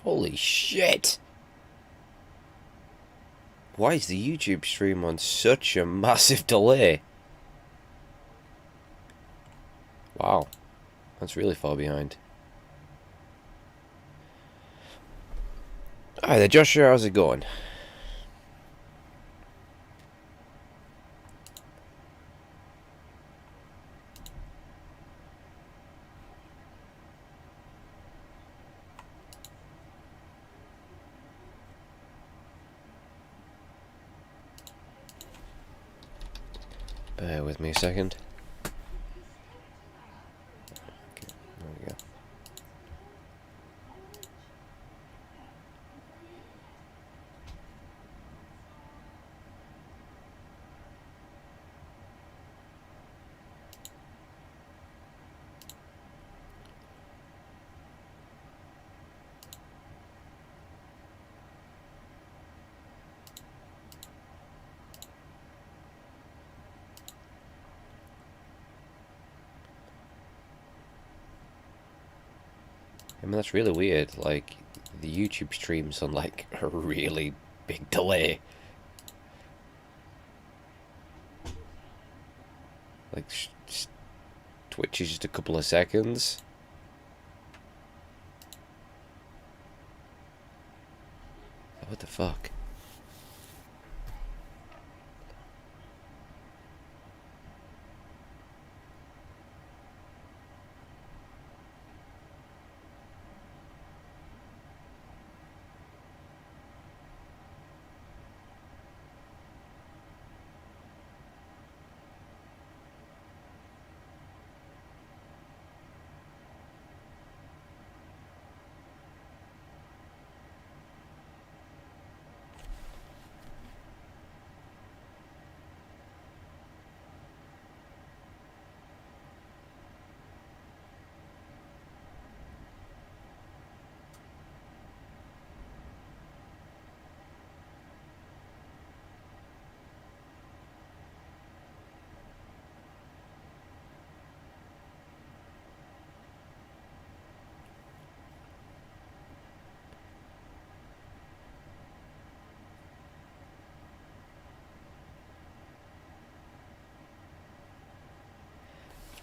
Holy shit! Why is the YouTube stream on such a massive delay? Wow, that's really far behind. Hi there, Joshua, how's it going? Bear with me a second. Okay, there we go. I mean, that's really weird. Like, the YouTube stream's on like a really big delay. Like, Twitch is just a couple of seconds. What the fuck?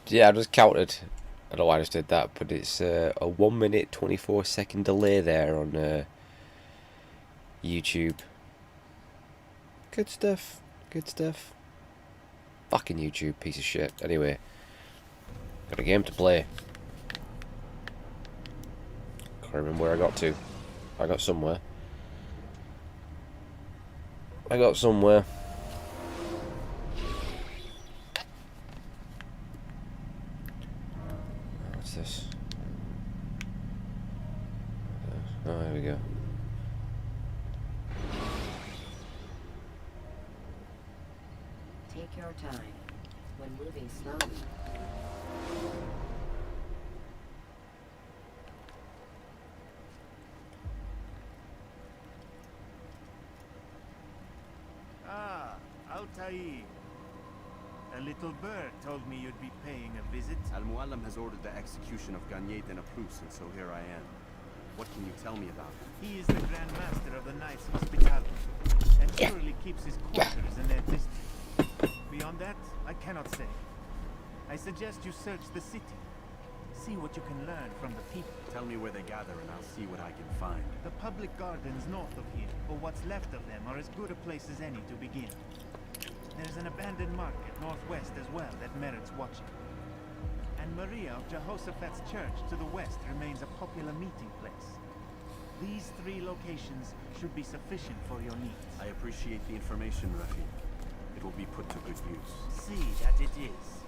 Yeah, I just counted. I don't know why I just did that, but it's a 1 minute 24-second delay there on YouTube. Good stuff. Good stuff. Fucking YouTube, piece of shit. Anyway, got a game to play. Can't remember where I got to. I got somewhere. I got somewhere. What's this? Oh, here we go. Take your time when moving slowly. Ah, Altair. A little bird told me you'd be paying a visit. Al-Muallim has ordered the execution of Garnier de Naplouse, and so here I am. What can you tell me about him? He is the Grand Master of the Knights Hospitality, and surely keeps his quarters in their district. Beyond that, I cannot say. I suggest you search the city. See what you can learn from the people. Tell me where they gather, and I'll see what I can find. The public gardens north of here, or what's left of them, are as good a place as any to begin. There's an abandoned market northwest as well that merits watching. And Maria of Jehoshaphat's church to the west remains a popular meeting place. These three locations should be sufficient for your needs. I appreciate the information, Rafi. It will be put to good use. See that it is.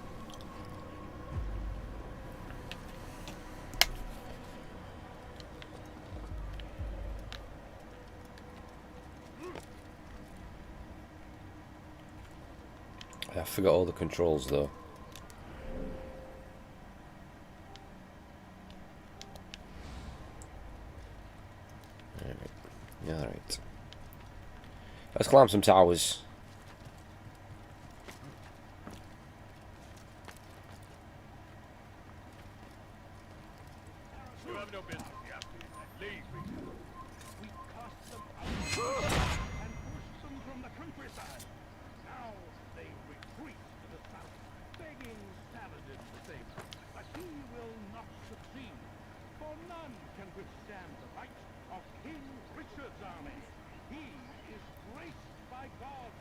I forgot all the controls though. Alright. Let's climb some towers. You have no business here. Leave. army. He is graced by God.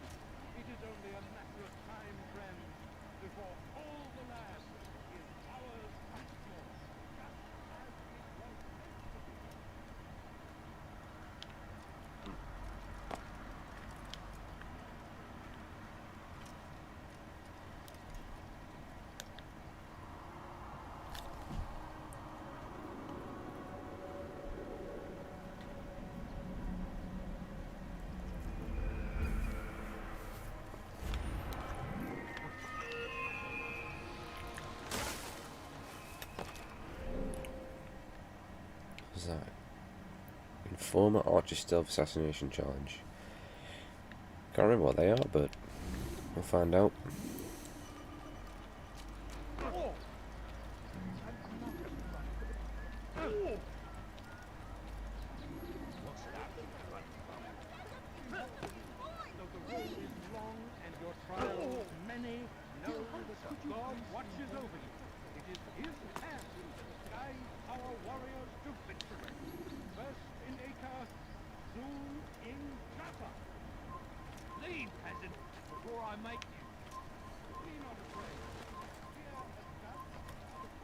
It is only a matter of time, friend, before all the land is ours once more. Just as it was meant to be. What's that? Informer Archer Stealth Assassination Challenge. Can't remember what they are, but we'll find out. Though the road is long and your trials many, know that God watches over you. It is His hand that guides our warriors to victory. First in Acre, soon in Jaffa. Leave, peasant, before I make you. Be not afraid. Fear and doubt are the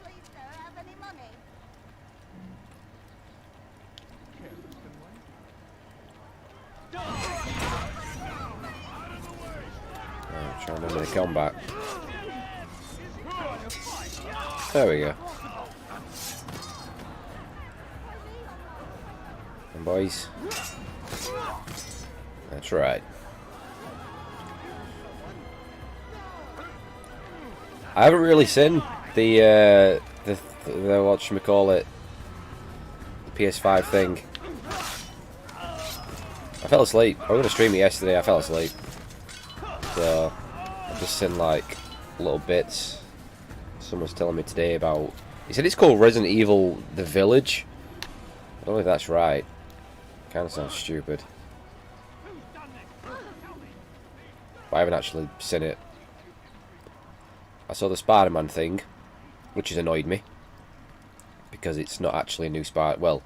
Please, sir, have any money? I'm trying to remember the combat. There we go. And boys. That's right. I haven't really seen the whatchamacallit, the PS5 thing. I fell asleep. I was gonna stream it yesterday, I fell asleep. So I've just seen like little bits. Someone's telling me today about, he said it's called Resident Evil The Village. I don't know if that's right. Kinda sounds stupid. But I haven't actually seen it. I saw the Spider-Man thing, which has annoyed me. Because it's not actually a new Spider... Well,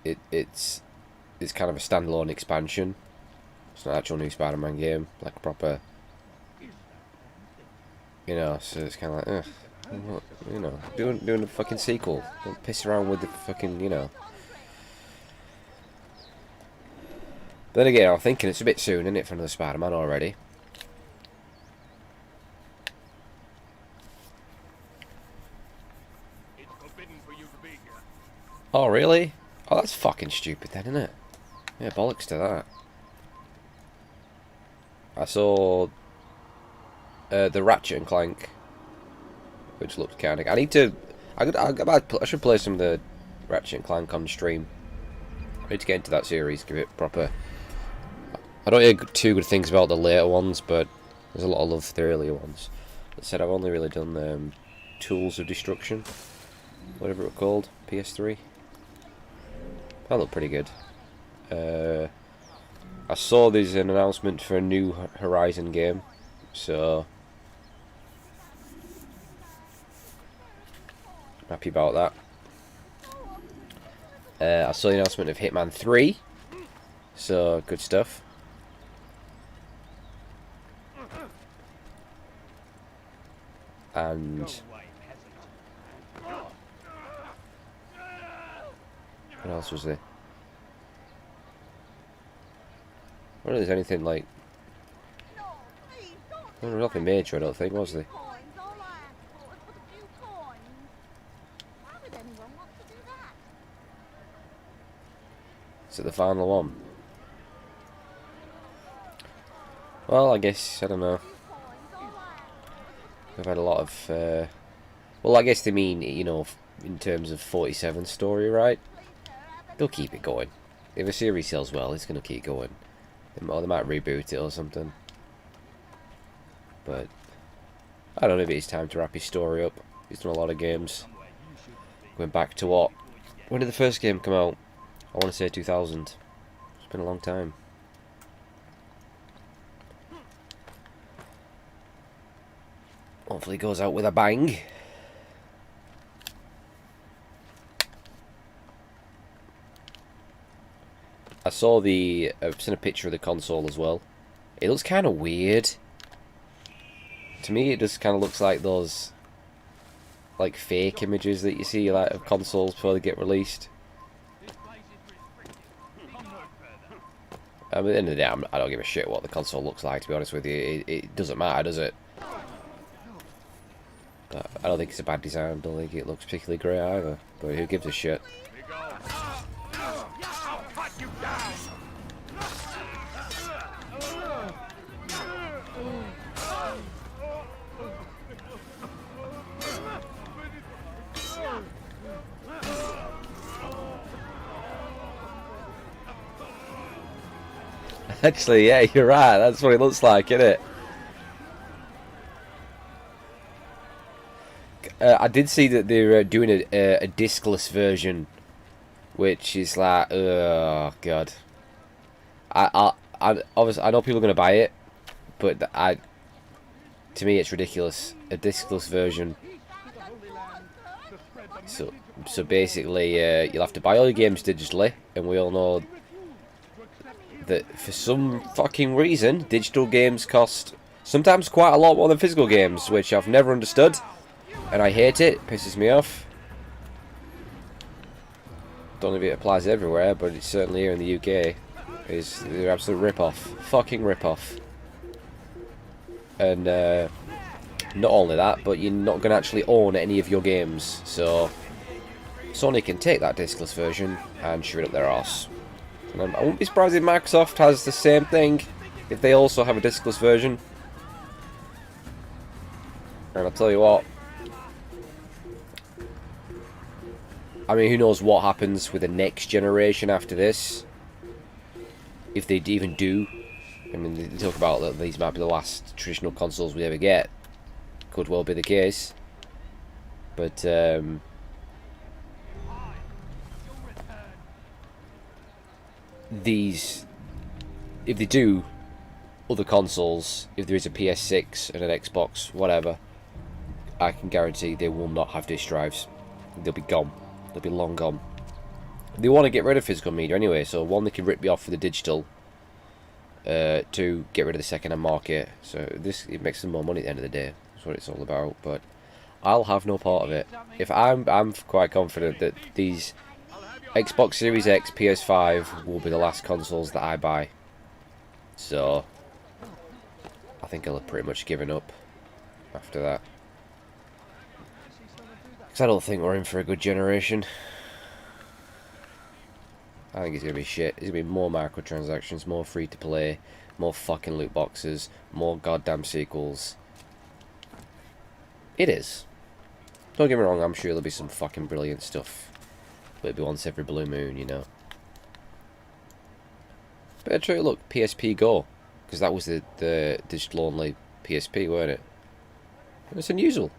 it's kind of a standalone expansion. It's not an actual new Spider-Man game, like a proper... You know, so it's kind of like, what, you know, doing a fucking sequel. Don't piss around with the fucking, you know. But then again, I'm thinking it's a bit soon, isn't it, for another Spider-Man already? It's forbidden for you to be here. Oh, really? Oh, that's fucking stupid then, isn't it? Yeah, bollocks to that. I saw the Ratchet and Clank, which looked kind of... I need to... I should play some of the Ratchet and Clank on stream. I need to get into that series, give it proper... I don't hear too good things about the later ones, but there's a lot of love for the earlier ones. That said, I've only really done Tools of Destruction, whatever it was called, PS3. That looked pretty good. I saw there's an announcement for a new Horizon game, so happy about that. I saw the announcement of Hitman 3, so good stuff. And what else was there? I don't know if there's anything like... No, please, don't There was nothing major, I don't think, was there? coins. All I asked for was a few coins. Why would anyone want to do that? Is it the final one? Well, I guess, I don't know. Coins, all I asked for was a We've had a lot of, well, I guess they mean, you know, in terms of 47 story, right? They'll keep it going. If a series sells well, it's going to keep going. Or they might reboot it or something. But, I don't know, maybe it's time to wrap his story up. He's done a lot of games. Going back to what? When did the first game come out? I want to say 2000. It's been a long time. Hopefully it goes out with a bang. I've seen a picture of the console as well. It looks kind of weird. To me, it just kind of looks like those, like, fake images that you see, like, of consoles before they get released. I mean, at the end of the day, I don't give a shit what the console looks like, to be honest with you. It doesn't matter, does it? But I don't think it's a bad design. I don't think it looks particularly great either. But who gives a shit? Actually, yeah, you're right. That's what it looks like, isn't it? I did see that they're doing a discless version, which is like, oh god. I obviously I know people are gonna buy it, but to me it's ridiculous. A discless version. So basically, you'll have to buy all your games digitally, and we all know that for some fucking reason, digital games cost sometimes quite a lot more than physical games, which I've never understood, and I hate it. It pisses me off. Don't know if it applies everywhere, but it's certainly here in the UK. It's the absolute rip-off. Fucking rip-off. And not only that, but you're not going to actually own any of your games, so Sony can take that discless version and shove it up their arse. And I wouldn't be surprised if Microsoft has the same thing, if they also have a discless version. And I'll tell you what, I mean, who knows what happens with the next generation after this, if they even do. I mean, they talk about that these might be the last traditional consoles we ever get. Could well be the case. But, these, if they do other consoles, if there is a PS6 and an Xbox, whatever, I can guarantee they will not have disk drives. They'll be gone. They'll be long gone. They want to get rid of physical media anyway, so one, they can rip you off for the digital. Two, get rid of the second-hand market. So it makes them more money at the end of the day. That's what it's all about. But I'll have no part of it. If I'm quite confident that these Xbox Series X, PS5 will be the last consoles that I buy. So I think I'll have pretty much given up after that. Because I don't think we're in for a good generation. I think it's going to be shit. There's going to be more microtransactions, more free-to-play, more fucking loot boxes, more goddamn sequels. It is. Don't get me wrong, I'm sure there'll be some fucking brilliant stuff. But it'll be once every blue moon, you know. But true, look, PSP Go. Because that was the digital-only PSP, weren't it? It's unusual.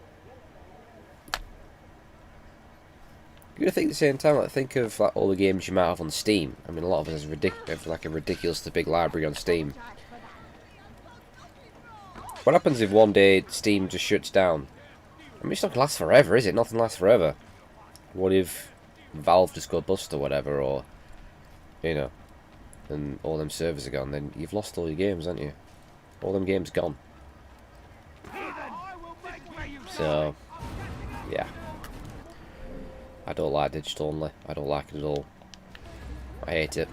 You gotta think at the same time, like, think of like all the games you might have on Steam. I mean, a lot of us have like a ridiculously big library on Steam. What happens if one day Steam just shuts down? I mean, it's not gonna last forever, is it? Nothing lasts forever. What if Valve just go bust or whatever, or, you know, and all them servers are gone? Then you've lost all your games, haven't you? All them games gone. So, yeah. I don't like digital only. I don't like it at all. I hate it.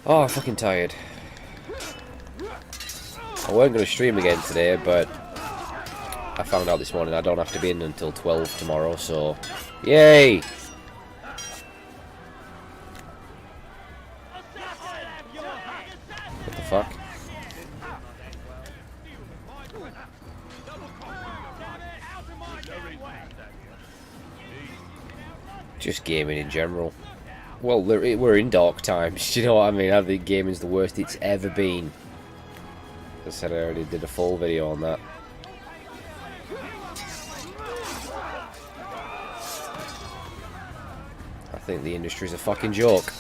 Oh, I'm fucking tired. I weren't going to stream again today, but I found out this morning I don't have to be in until 12 tomorrow, so yay! What the fuck? Just gaming in general. Well, we're in dark times, do you know what I mean? I think gaming's the worst it's ever been. As I said, I already did a full video on that. I think the industry's a fucking joke.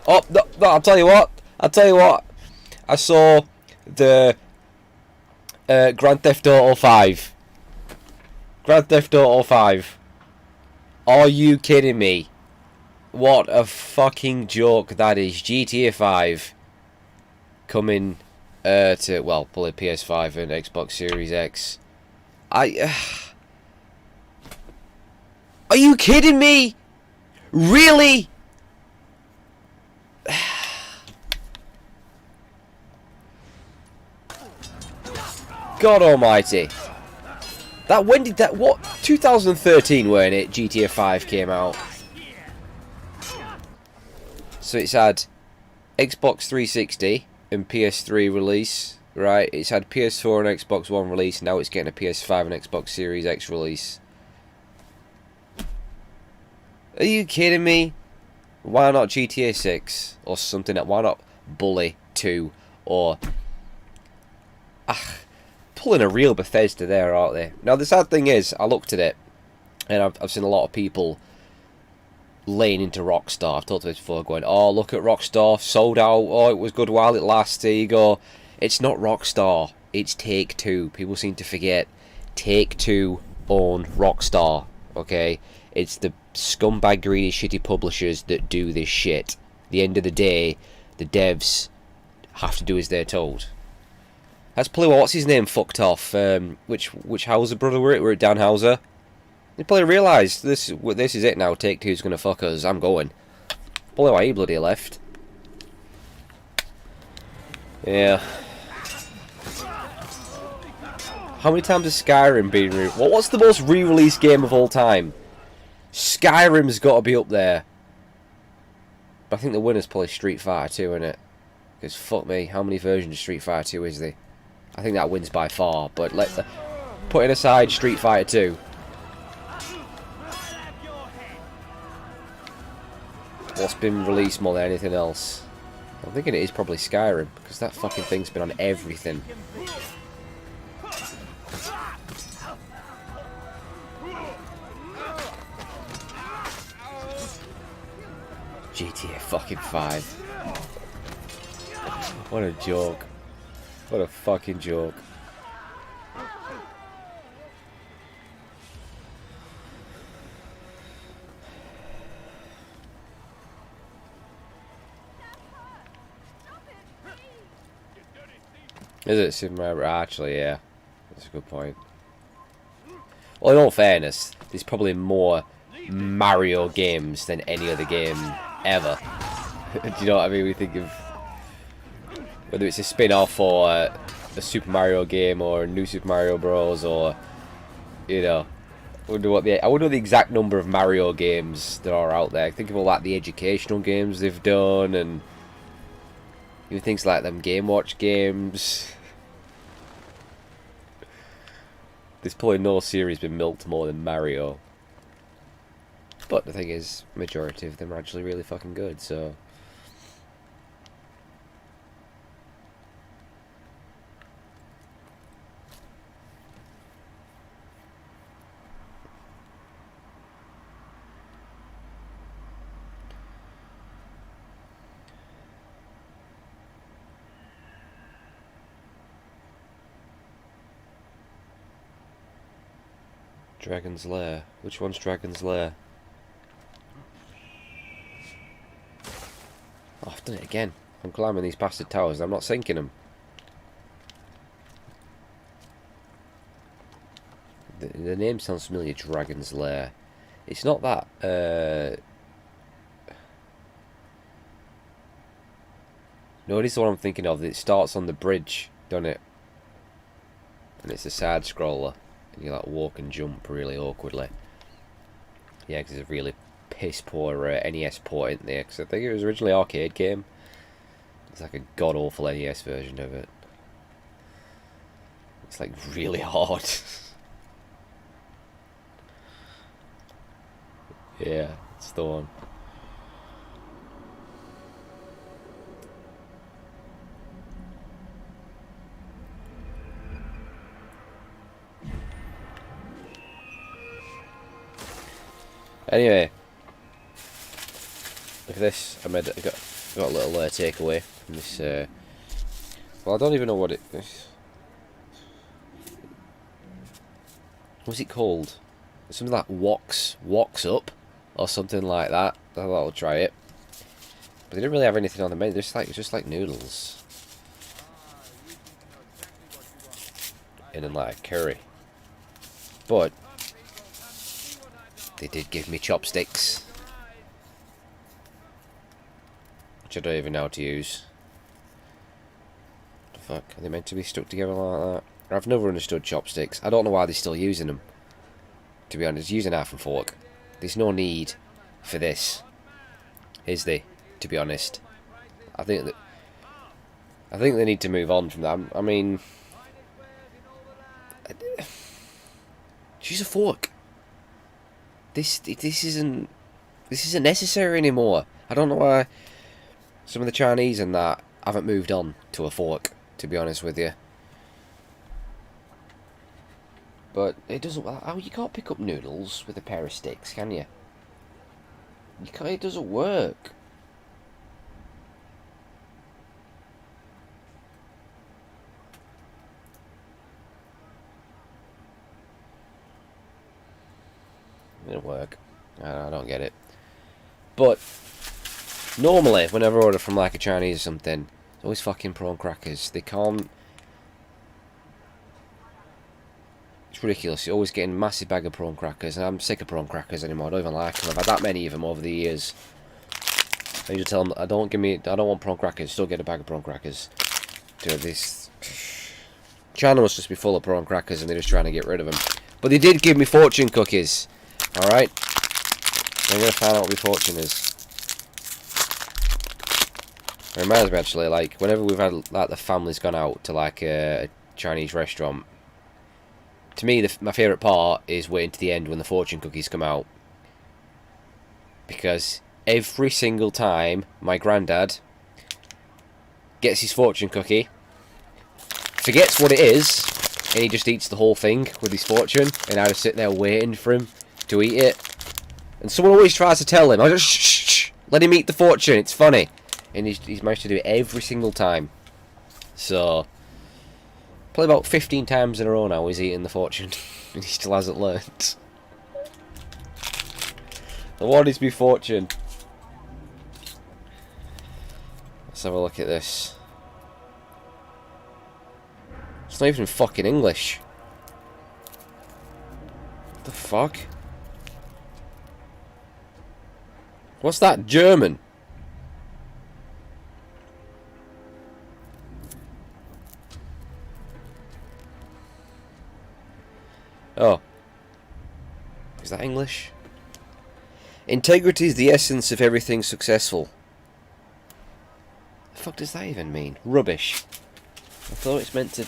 Oh, no, I'll tell you what. I saw the Grand Theft Auto 5. Grand Theft Auto 5. Are you kidding me? What a fucking joke that is. GTA 5 coming to, well, probably PS5 and Xbox Series X. Are you kidding me? Really? God almighty. That, when did that, what, 2013 weren't it, GTA 5 came out? So it's had Xbox 360 and PS3 release, right? It's had PS4 and Xbox One release, now it's getting a PS5 and Xbox Series X release. Are you kidding me? Why not GTA 6 or something? Why not Bully 2 or... pulling a real Bethesda there, aren't they? Now the sad thing is, I looked at it and I've seen a lot of people laying into Rockstar. I've talked about this before, going, oh, look at Rockstar, sold out, oh, it was good while it lasted. There you go. It's not Rockstar, it's Take-Two. People seem to forget Take-Two own Rockstar, okay? It's the scumbag, greedy, shitty publishers that do this shit. At the end of the day, the devs have to do as they're told. That's probably what's his name fucked off. Which Hauser brother were it? Were it Dan Hauser? They probably realised this is it now. Take-Two's gonna fuck us. I'm going. Probably why he bloody left. Yeah. How many times has Skyrim been what's the most re-released game of all time? Skyrim's got to be up there. But I think the winner's probably Street Fighter 2, isn't it? Because fuck me, how many versions of Street Fighter 2 is there? I think that wins by far. But putting aside Street Fighter 2, what's been released more than anything else? I'm thinking it is probably Skyrim, because that fucking thing's been on everything. GTA fucking 5. What a joke. What a fucking joke. Is it Super Mario? Actually, yeah. That's a good point. Well, in all fairness, there's probably more Mario games than any other game ever. Do you know what I mean? We think of whether it's a spin-off or a Super Mario game or a new Super Mario Bros. Or, you know, I wonder what the exact number of Mario games there are out there. Think of all like the educational games they've done, and even things like them Game Watch games. There's probably no series been milked more than Mario. But the thing is, majority of them are actually really fucking good, so... Dragon's Lair. Which one's Dragon's Lair? Oh, I've done it again. I'm climbing these bastard towers and I'm not sinking them. The name sounds familiar, Dragon's Lair. It's not that, no, it is the one I'm thinking of. It starts on the bridge, doesn't it? And it's a side scroller. And you like walk and jump really awkwardly. Yeah, because it's a really piss poor NES port, isn't there? Because I think it was originally an arcade game. It's like a god awful NES version of it. It's like really hard. Yeah. It's the one. Anyway, look at this. I got a little takeaway from this. Well, I don't even know what it is. What's it called? Something like Woks Up or something like that. I thought I'll try it. But they didn't really have anything on the menu. It's just like noodles. And then like curry. But they did give me chopsticks. Which I don't even know how to use. What the fuck? Are they meant to be stuck together like that? I've never understood chopsticks. I don't know why they're still using them. To be honest, using knife and fork. There's no need for this. Is there? To be honest. I think they need to move on from that. I mean, use a fork. This isn't necessary anymore. I don't know why some of the Chinese and that haven't moved on to a fork, to be honest with you. But it doesn't. Oh, you can't pick up noodles with a pair of sticks, can you? You can't. It doesn't work. It didn't work. I don't get it. But normally, whenever I order from like a Chinese or something, it's always fucking prawn crackers. They can't. It's ridiculous. You're always getting a massive bag of prawn crackers, and I'm sick of prawn crackers anymore. I don't even like them. I've had that many of them over the years. I usually tell them, I don't want prawn crackers. Still get a bag of prawn crackers. Dude, this China must just be full of prawn crackers, and they're just trying to get rid of them. But they did give me fortune cookies. All right. I'm gonna find out what my fortune is. It reminds me actually, like whenever we've had like the family's gone out to like a Chinese restaurant. To me, my favourite part is waiting to the end when the fortune cookies come out. Because every single time my granddad gets his fortune cookie, forgets what it is, and he just eats the whole thing with his fortune, and I just sit there waiting for him to eat it. And someone always tries to tell him, I just shh, let him eat the fortune, it's funny. And he's managed to do it every single time. So probably about 15 times in a row now he's eating the fortune, and he still hasn't learnt. What is my fortune? Let's have a look at this. It's not even fucking English. What the fuck? What's that? German? Oh. Is that English? Integrity is the essence of everything successful. The fuck does that even mean? Rubbish. I thought it's meant to...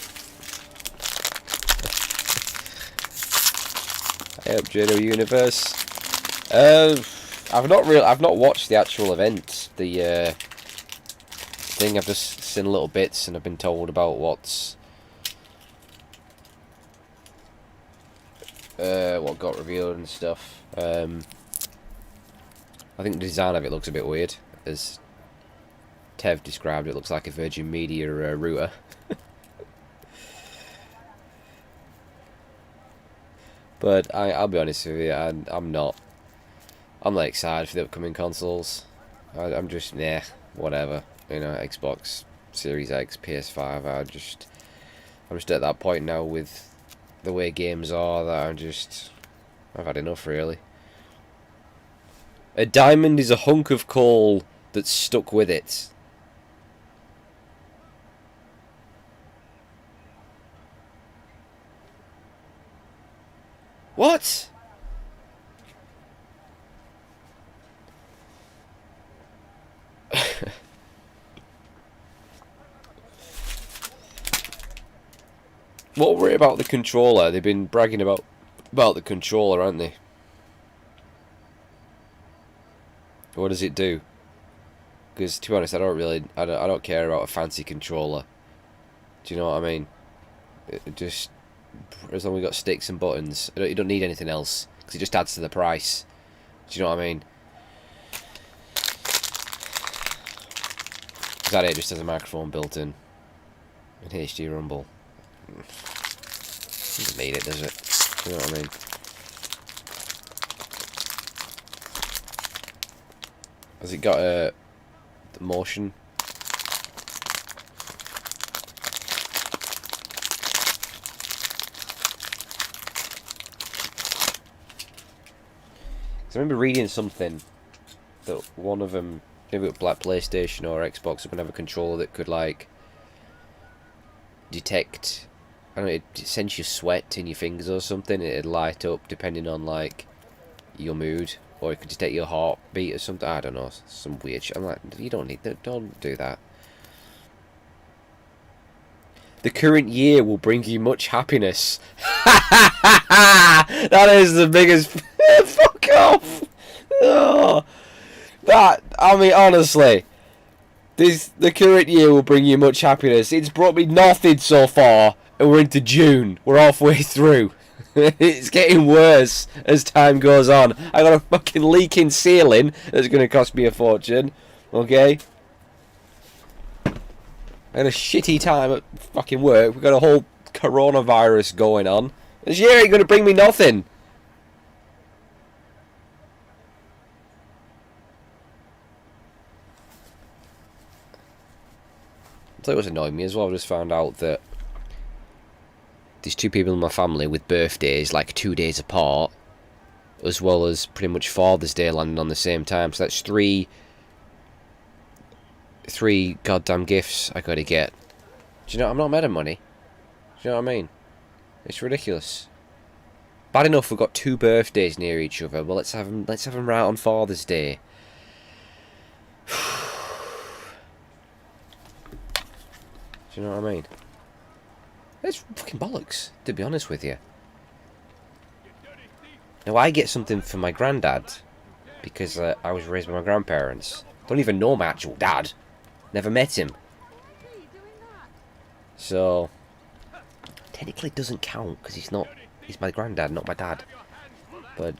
I hope Jado Universe. I've not watched the actual event. The thing, I've just seen little bits and I've been told about what's what got revealed and stuff. I think the design of it looks a bit weird, as Tev described. It looks like a Virgin Media router. But I'll be honest with you, I'm not excited for the upcoming consoles. I'm just whatever. You know, Xbox Series X, PS5. I'm just at that point now with the way games are that I've had enough, really. A diamond is a hunk of coal that's stuck with it. What? What worry about the controller? They've been bragging about the controller, haven't they? What does it do? Because to be honest, I don't care about a fancy controller. Do you know what I mean? It just, as long as we got sticks and buttons, you don't need anything else because it just adds to the price. Do you know what I mean? Is that it? Just has a microphone built in. An HD rumble. Doesn't need it, does it? Do you know what I mean? Has it got a motion? I remember reading something that one of them, maybe it was like PlayStation or Xbox, would have a controller that could like detect, I don't know, it sense your sweat in your fingers or something. It'd light up depending on like your mood, or it could detect your heartbeat or something. I don't know, some weird shit. I'm like, you don't need that. Don't do that. The current year will bring you much happiness. That is the biggest. Fuck off. Oh, that, I mean, honestly, the current year will bring you much happiness. It's brought me nothing so far, and we're into June. We're halfway through. It's getting worse as time goes on. I got a fucking leaking ceiling that's going to cost me a fortune. Okay? I had a shitty time at fucking work. We've got a whole coronavirus going on. This year ain't going to bring me nothing. I'll tell you what's annoying me as well. I just found out that there's two people in my family with birthdays like 2 days apart, as well as pretty much Father's Day landing on the same time. So that's three goddamn gifts I gotta get. Do you know, I'm not mad at money. Do you know what I mean? It's ridiculous. Bad enough we've got 2 birthdays near each other. Well, let's have them right on Father's Day. Do you know what I mean? It's fucking bollocks, to be honest with you. Now, I get something for my granddad because I was raised by my grandparents. Don't even know my actual dad. Never met him. So, technically it doesn't count because he's my granddad, not my dad. But,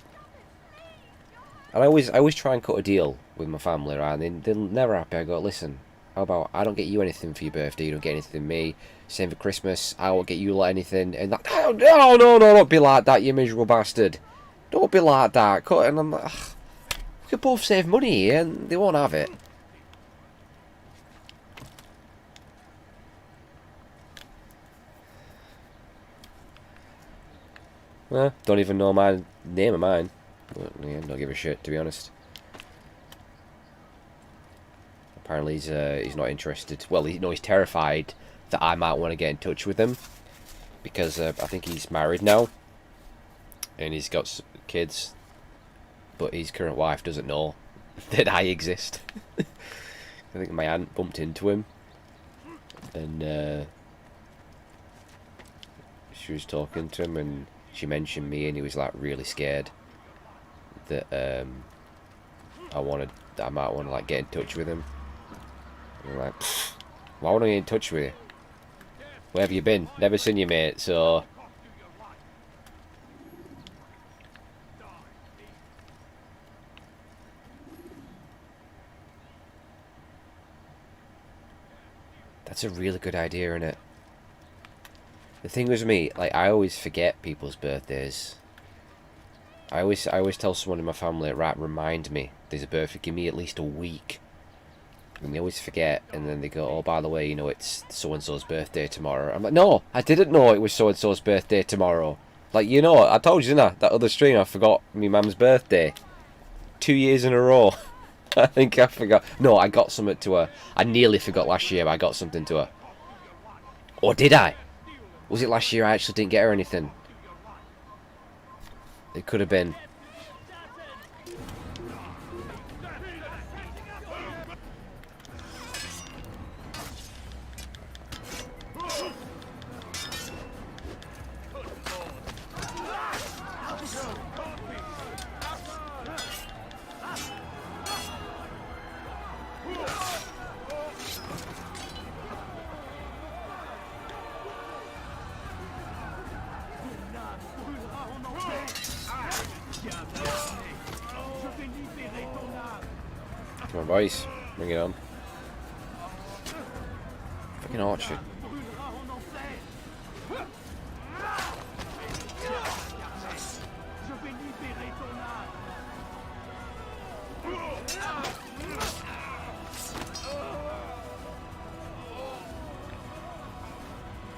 and I always try and cut a deal with my family, right? And they're never happy. I go, listen, how about I don't get you anything for your birthday, you don't get anything from me. Same for Christmas, I won't get you like anything. And that, no, don't be like that, you miserable bastard. Don't be like that. Cut. And I'm like, ugh, we could both save money here, and they won't have it. Well, don't even know my name of mine. But, yeah, don't give a shit, to be honest. Apparently he's not interested. Well, he's terrified that I might want to get in touch with him. Because I think he's married now. And he's got kids. But his current wife doesn't know that I exist. I think my aunt bumped into him. And she was talking to him and she mentioned me, and he was like really scared that I might want to like get in touch with him. And I'm like, why would I get in touch with you? Where have you been? Never seen you, mate. So that's a really good idea, isn't it? The thing with me, like, I always forget people's birthdays. I always tell someone in my family, right, remind me there's a birthday, give me at least a week. And they always forget, and then they go, oh, by the way, you know, it's so-and-so's birthday tomorrow. I'm like, no, I didn't know it was so-and-so's birthday tomorrow. Like, you know, I told you, didn't I? That other stream, I forgot my mum's birthday. 2 years in a row. I think I forgot. No, I got something to her. I nearly forgot last year, but I got something to her. Or did I? Was it last year I actually didn't get her anything? It could have been. boys. Bring it on. Fucking Orchard.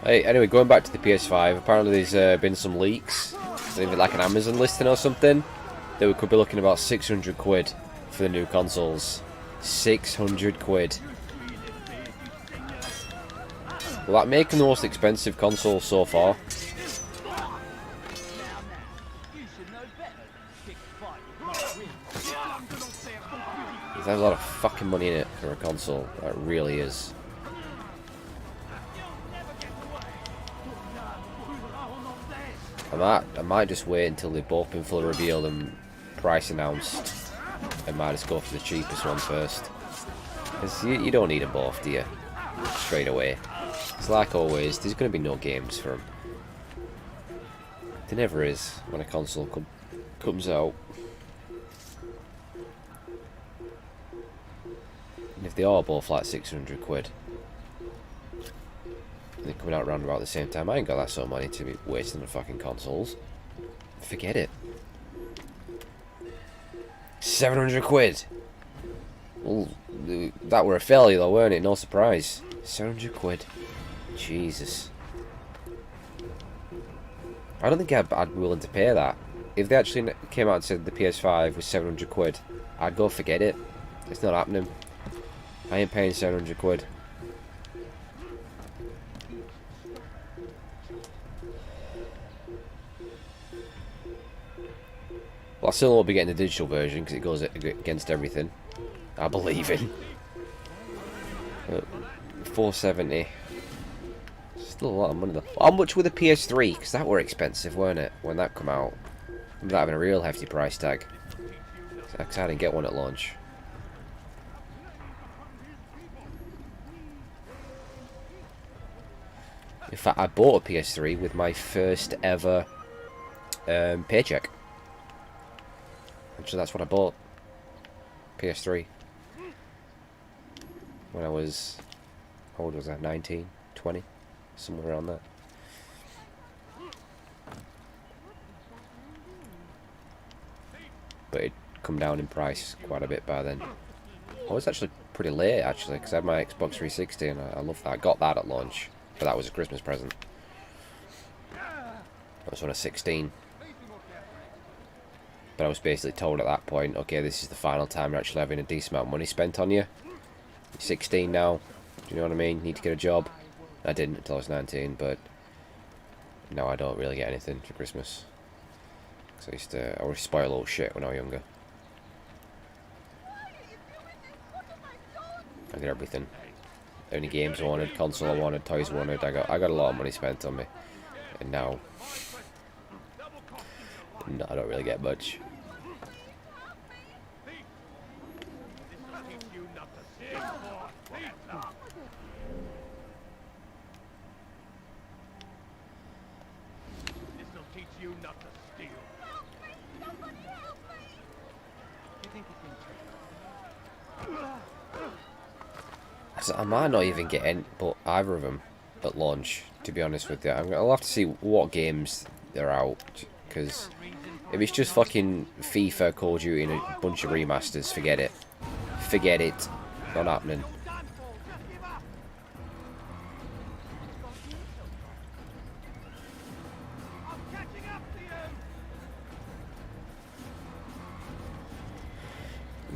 Hey, anyway, going back to the PS5, apparently there's been some leaks, maybe like an Amazon listing or something, that we could be looking about 600 quid for the new consoles. 600 quid. Will that make them the most expensive console so far? There's a lot of fucking money in it for a console. That really is. I might just wait until they've both been fully revealed and price announced. I might just go for the cheapest one first. Because you don't need them both, do you? Straight away. It's like always, there's going to be no games for them. There never is when a console comes out. And if they are both like 600 quid, and they're coming out around about the same time, I ain't got that sort of money to be wasting on fucking consoles. Forget it. 700 quid! Well, that were a failure though, weren't it? No surprise. 700 quid. Jesus. I don't think I'd be willing to pay that. If they actually came out and said the PS5 was 700 quid, I'd go forget it. It's not happening. I ain't paying 700 quid. Well, I still won't be getting the digital version because it goes against everything I believe in. 470. Still a lot of money though. How much were the PS3? Because that were expensive, weren't it? When that come out. Without having a real hefty price tag. Because I didn't get one at launch. In fact, I bought a PS3 with my first ever paycheck. Actually, that's what I bought. PS3. When I was... how old was I? 19? 20? Somewhere around that. But it'd come down in price quite a bit by then. I was actually pretty late, actually, because I had my Xbox 360 and I love that. I got that at launch. But that was a Christmas present. That was when I was 16. But I was basically told at that point, okay, this is the final time you're actually having a decent amount of money spent on you. You're 16 now. Do you know what I mean? Need to get a job. I didn't until I was 19, but now I don't really get anything for Christmas. Because I was spoiled little shit when I was younger. I got everything. Any games I wanted, console I wanted, toys I wanted. I got a lot of money spent on me, and now no, I don't really get much. So I might not even get either of them at launch, to be honest with you. I'll have to see what games they're out, because if it's just fucking FIFA, Call of Duty and a bunch of remasters, forget it. Forget it. Not happening.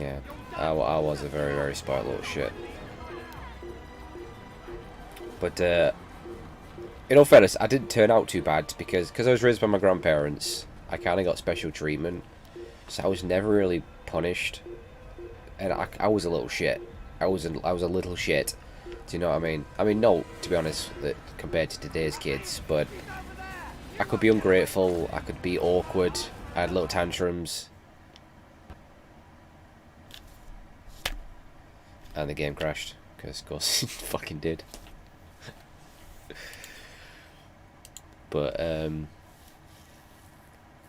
Yeah, I was a very, very spoiled little shit. But, in all fairness, I didn't turn out too bad because I was raised by my grandparents. I kind of got special treatment, so I was never really punished. And I was a little shit. I was a little shit. Do you know what I mean? I mean, no, to be honest, that compared to today's kids, but I could be ungrateful. I could be awkward. I had little tantrums. And the game crashed, because of course it fucking did. But,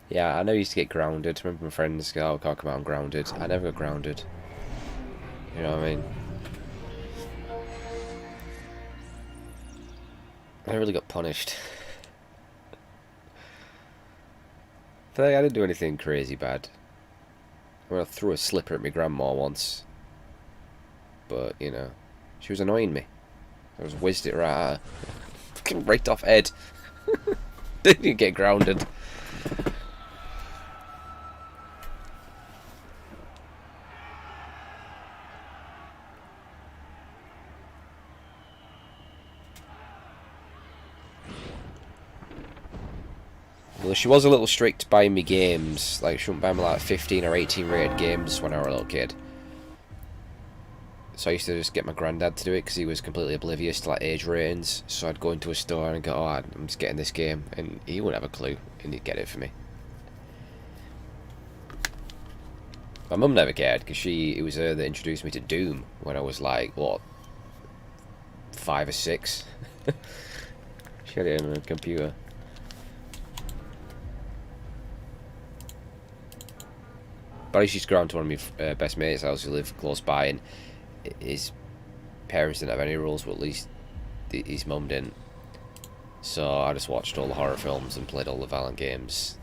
yeah, I know I used to get grounded. I remember my friends go, oh, I can't come out, I'm grounded. I never got grounded. You know what I mean? I really got punished. I feel like I didn't do anything crazy bad. I threw a slipper at my grandma once. But, you know, she was annoying me. I just whizzed it right at her. Fucking right off head. Didn't get grounded. Well, she was a little strict buying me games. Like, she wouldn't buy me like 15 or 18 rated games when I was a little kid. So I used to just get my granddad to do it because he was completely oblivious to like age ratings. So I'd go into a store and go, oh, I'm just getting this game. And he wouldn't have a clue and he'd get it for me. My mum never cared because it was her that introduced me to Doom when I was like, what, 5 or 6? She had it on her computer. But I used to go around to one of my best mates' house who lived close by, and his parents didn't have any rules, but at least his mum didn't. So I just watched all the horror films and played all the violent games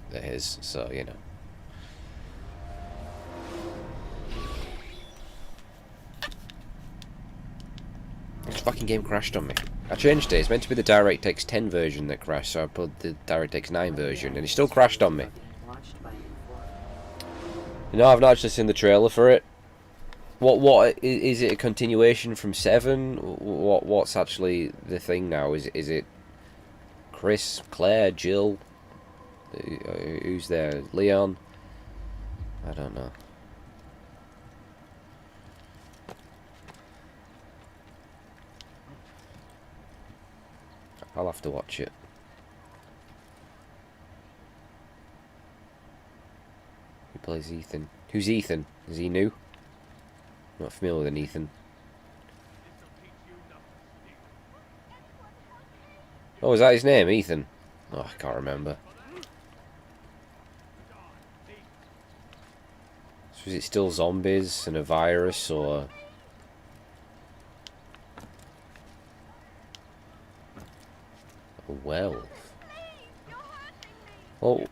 that his, so, you know. This fucking game crashed on me. I changed it. It's meant to be the DirectX 10 version that crashed, so I put the DirectX 9 version, and it still crashed on me. Watched by Informer. No, I've not actually seen the trailer for it. What is it? A continuation from 7? What's actually the thing now? Is it Chris, Claire, Jill? Who's there? Leon? I don't know. I'll have to watch it. Who plays Ethan? Who's Ethan? Is he new? I'm not familiar with an Ethan. Oh, is that his name? Ethan? Oh, I can't remember. So is it still zombies and a virus, or... Well... Oh,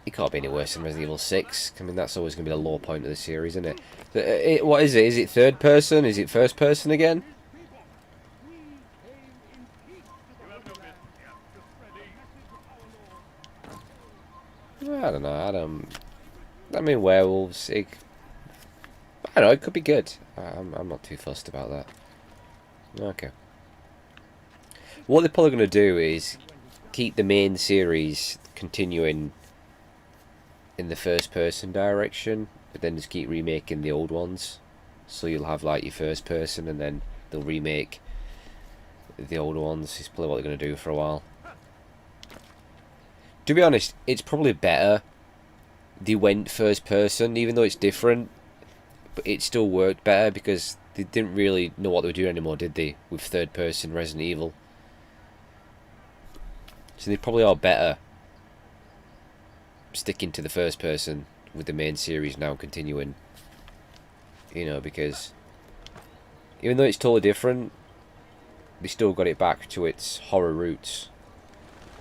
it can't be any worse than Resident Evil 6. I mean, that's always going to be the low point of the series, isn't it? What is it? Is it third person? Is it first person again? I don't know. I mean, werewolves. I don't know. It could be good. I'm not too fussed about that. Okay. What they're probably going to do is keep the main series continuing in the first person direction, but then just keep remaking the old ones. So you'll have like your first person, and then they'll remake the old ones. It's probably what they're going to do for a while. To be honest, it's probably better they went first person, even though it's different, but it still worked better because they didn't really know what they were doing anymore, did they, with third person Resident Evil? So they probably are better sticking to the first person with the main series now continuing, you know, because even though it's totally different, they still got it back to its horror roots.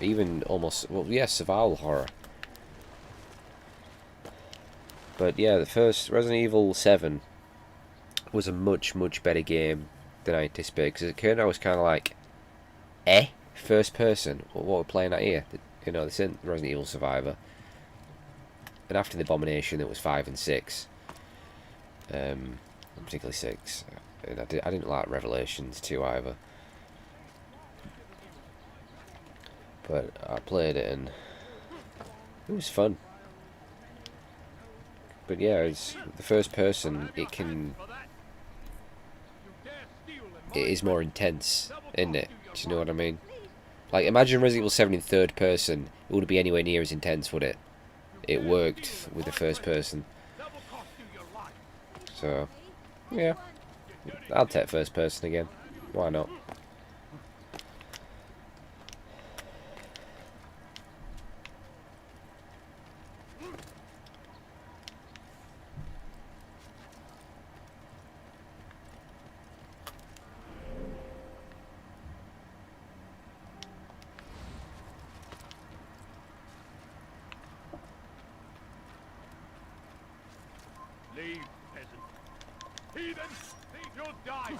Even almost, well, yeah, survival horror. But yeah, the first Resident Evil 7 was a much, much better game than I anticipated, because it came out was kind of like, first person, what we're playing at here? You know, this isn't Resident Evil Survivor. And after the Abomination, it was 5 and 6. Particularly 6. And I didn't like Revelations 2 either. But I played it and it was fun. But yeah, it's the first person. It is more intense, isn't it? Do you know what I mean? Like, imagine Resident Evil 7 in third person. It wouldn't be anywhere near as intense, would it? It worked with the first person. So, yeah. I'll take first person again. Why not? Leave, peasant. Heathen! You'll die!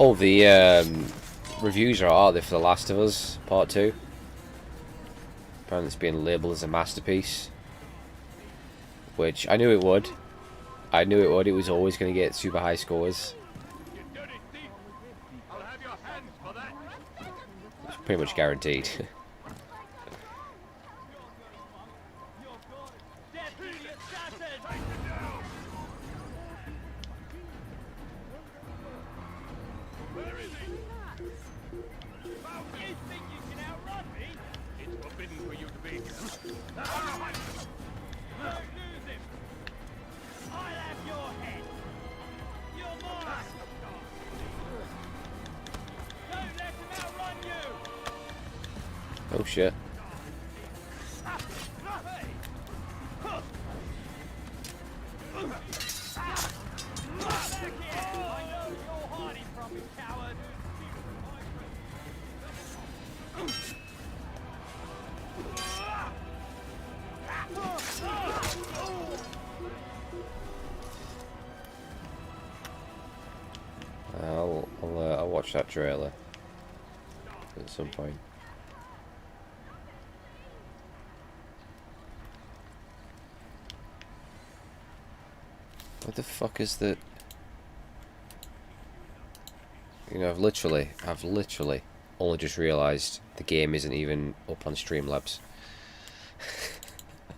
Oh, the reviews are there for The Last of Us Part 2. Apparently it's being labelled as a masterpiece. Which, I knew it would. I knew it would. It was always going to get super high scores. You dirty thief! I'll have your hands for that! It's pretty much guaranteed. It's forbidden for you to be here. Oh shit. I'll watch that trailer at some point. What the fuck is that? You know, I've literally only just realised the game isn't even up on Streamlabs.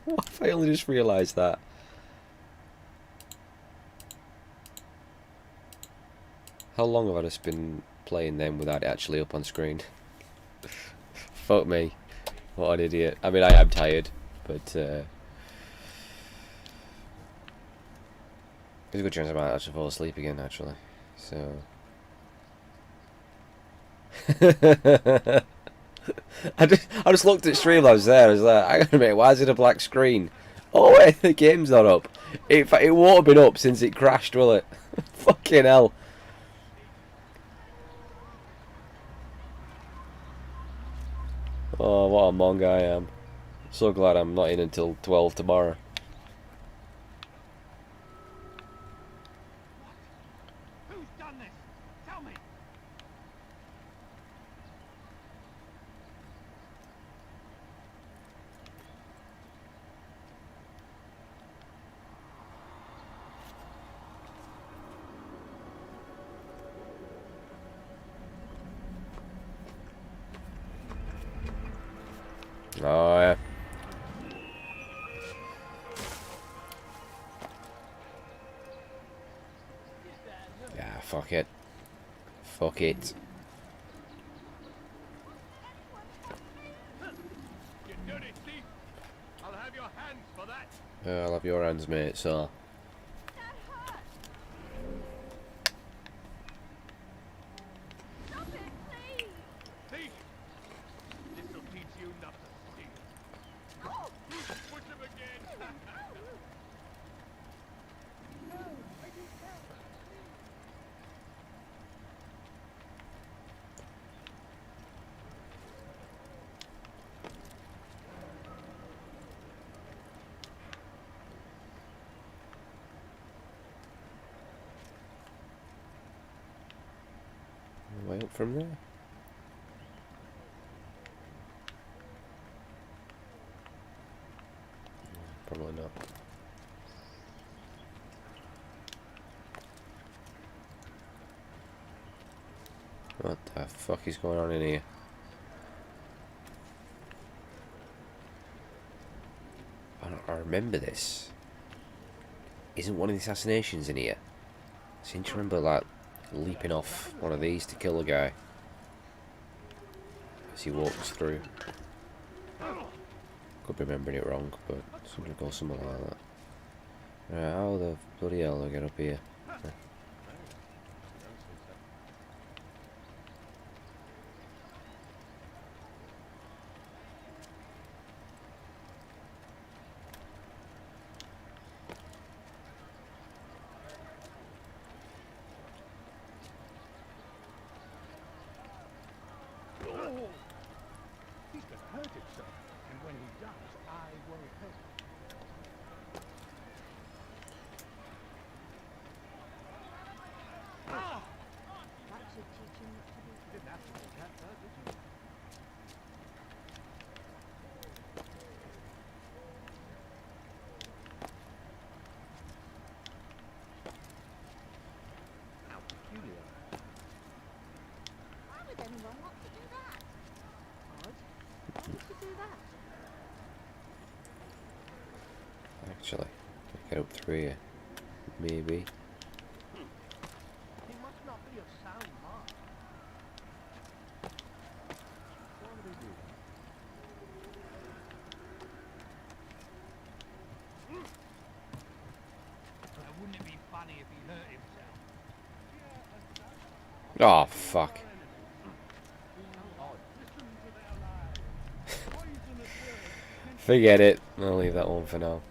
What if I only just realised that? How long have I just been playing them without it actually up on screen? Fuck me. What an idiot. I mean, I am tired, but there's a good chance I might actually fall asleep again, actually. So... I just looked at Streamlabs there. I was like, hang on a minute, why is it a black screen? Oh wait, the game's not up. It won't have been up since it crashed, will it? Fucking hell. Oh, what a mong I am. So glad I'm not in until 12 tomorrow. Who's done this? Tell me! Oh yeah. Yeah, fuck it. Fuck it. You dirty thief! I'll have your hands for that! I'll have your hands, mate, so... Stop it, please! Thief! This'll teach you not to steal. Oh! Push him again! Way up from there. Probably not. What the fuck is going on in here? I remember this. Isn't one of the assassinations in here? I seem to remember like leaping off one of these to kill a guy as he walks through. Could be remembering it wrong, but something goes something like that. Right, how the bloody hell do I get up here? He's going to hurt himself, and when he does, I won't help him. That should teach him not to be. You didn't have to make that, did you? How peculiar. Why would anyone want to do that? Odd. Why would you do that? Actually, get up through here. Maybe. He must not be of sound mind. Why would he do that? Wouldn't it be funny if he hurt himself? Oh, fuck. Forget it. I'll leave that one for now.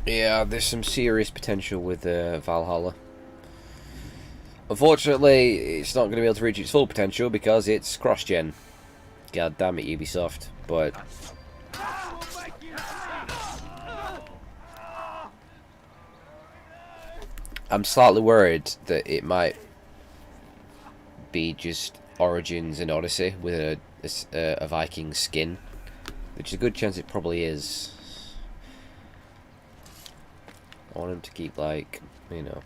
Yeah, there's some serious potential with Valhalla. Unfortunately, it's not going to be able to reach its full potential because it's cross-gen. God damn it, Ubisoft. But I'm slightly worried that it might be just Origins and Odyssey with a Viking skin, which is a good chance it probably is. I want him to keep, like, you know,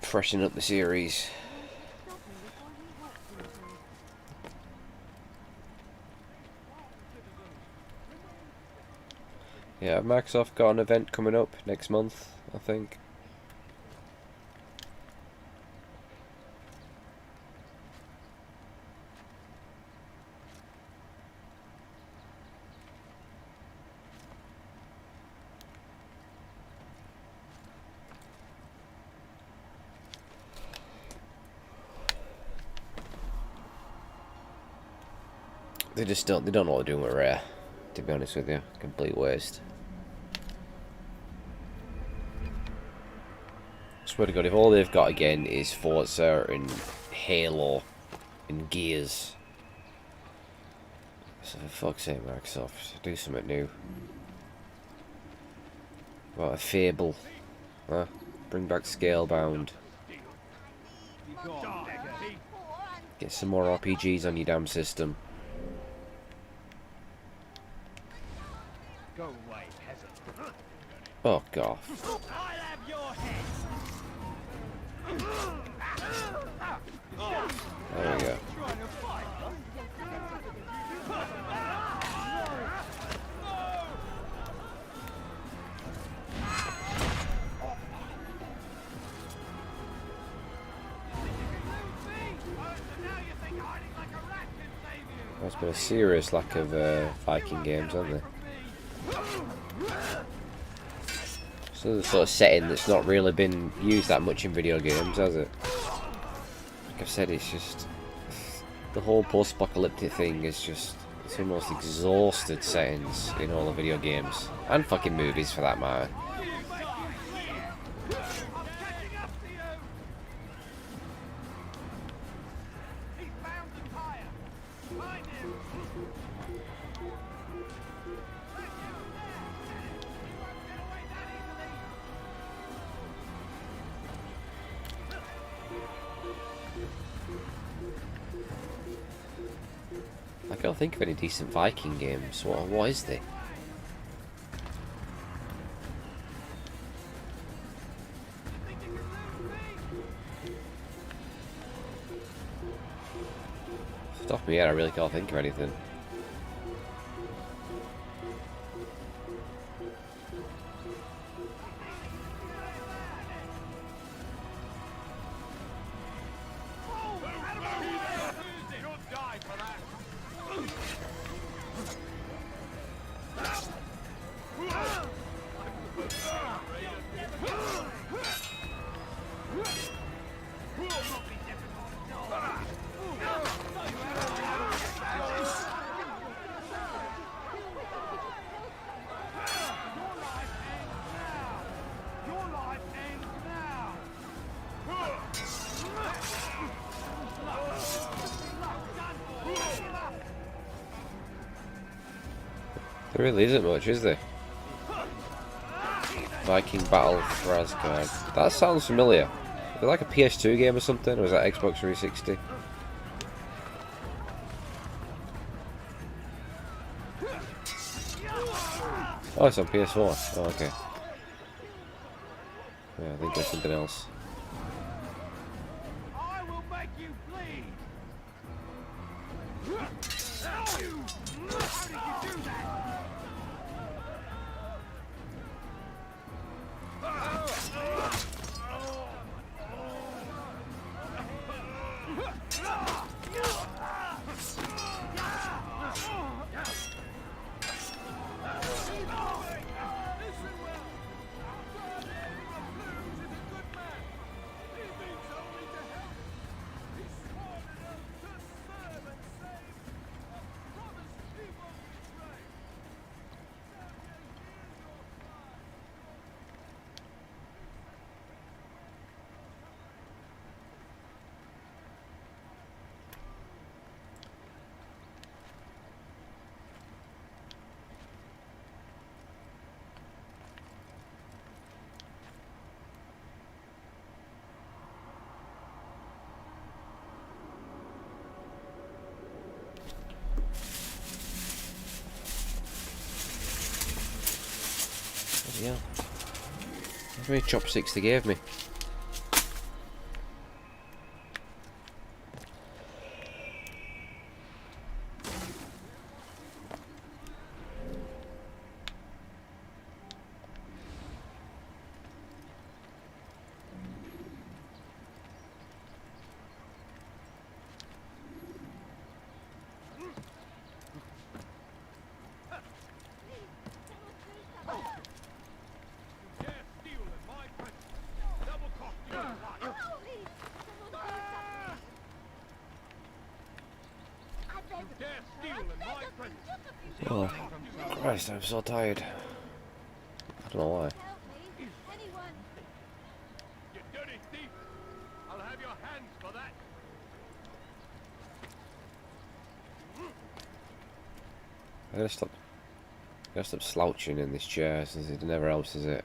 freshen up the series. Stop him before he walks into me. Yeah, Microsoft got an event coming up next month, I think. They don't know what they're doing with Rare, to be honest with you. Complete waste. Swear to God, if all they've got again is Forza and Halo and Gears. So for fuck's sake, Microsoft, do something new. What a Fable. Huh? Bring back Scalebound. Get some more RPGs on your damn system. Go away, peasant. Oh god. I'll have your head. There we go. Trying to fight, huh? There's been a serious lack of Viking games, hasn't there? So the sort of setting that's not really been used that much in video games, has it? Like I've said, it's just the whole post-apocalyptic thing is just it's the most exhausted settings in all the video games and fucking movies for that matter. I can't think of any decent Viking games. What is there? Off the top of my head, I really can't think of anything. There really isn't much, is there? Viking Battle Thrasgard. That sounds familiar. Is it like a PS2 game or something? Or is that Xbox 360? Oh, it's on PS4. Oh, okay. Yeah, I think there's something else. I will make you bleed. How did you do that? Yeah. How many chopsticks they gave me? Dare steal in my presence. Double cost you a lot. Dare steal in my presence. Oh, Christ, I'm so tired. I don't know why. You dirty thief. I'll have your hands for that. I gotta stop slouching in this chair since it never helps, is it?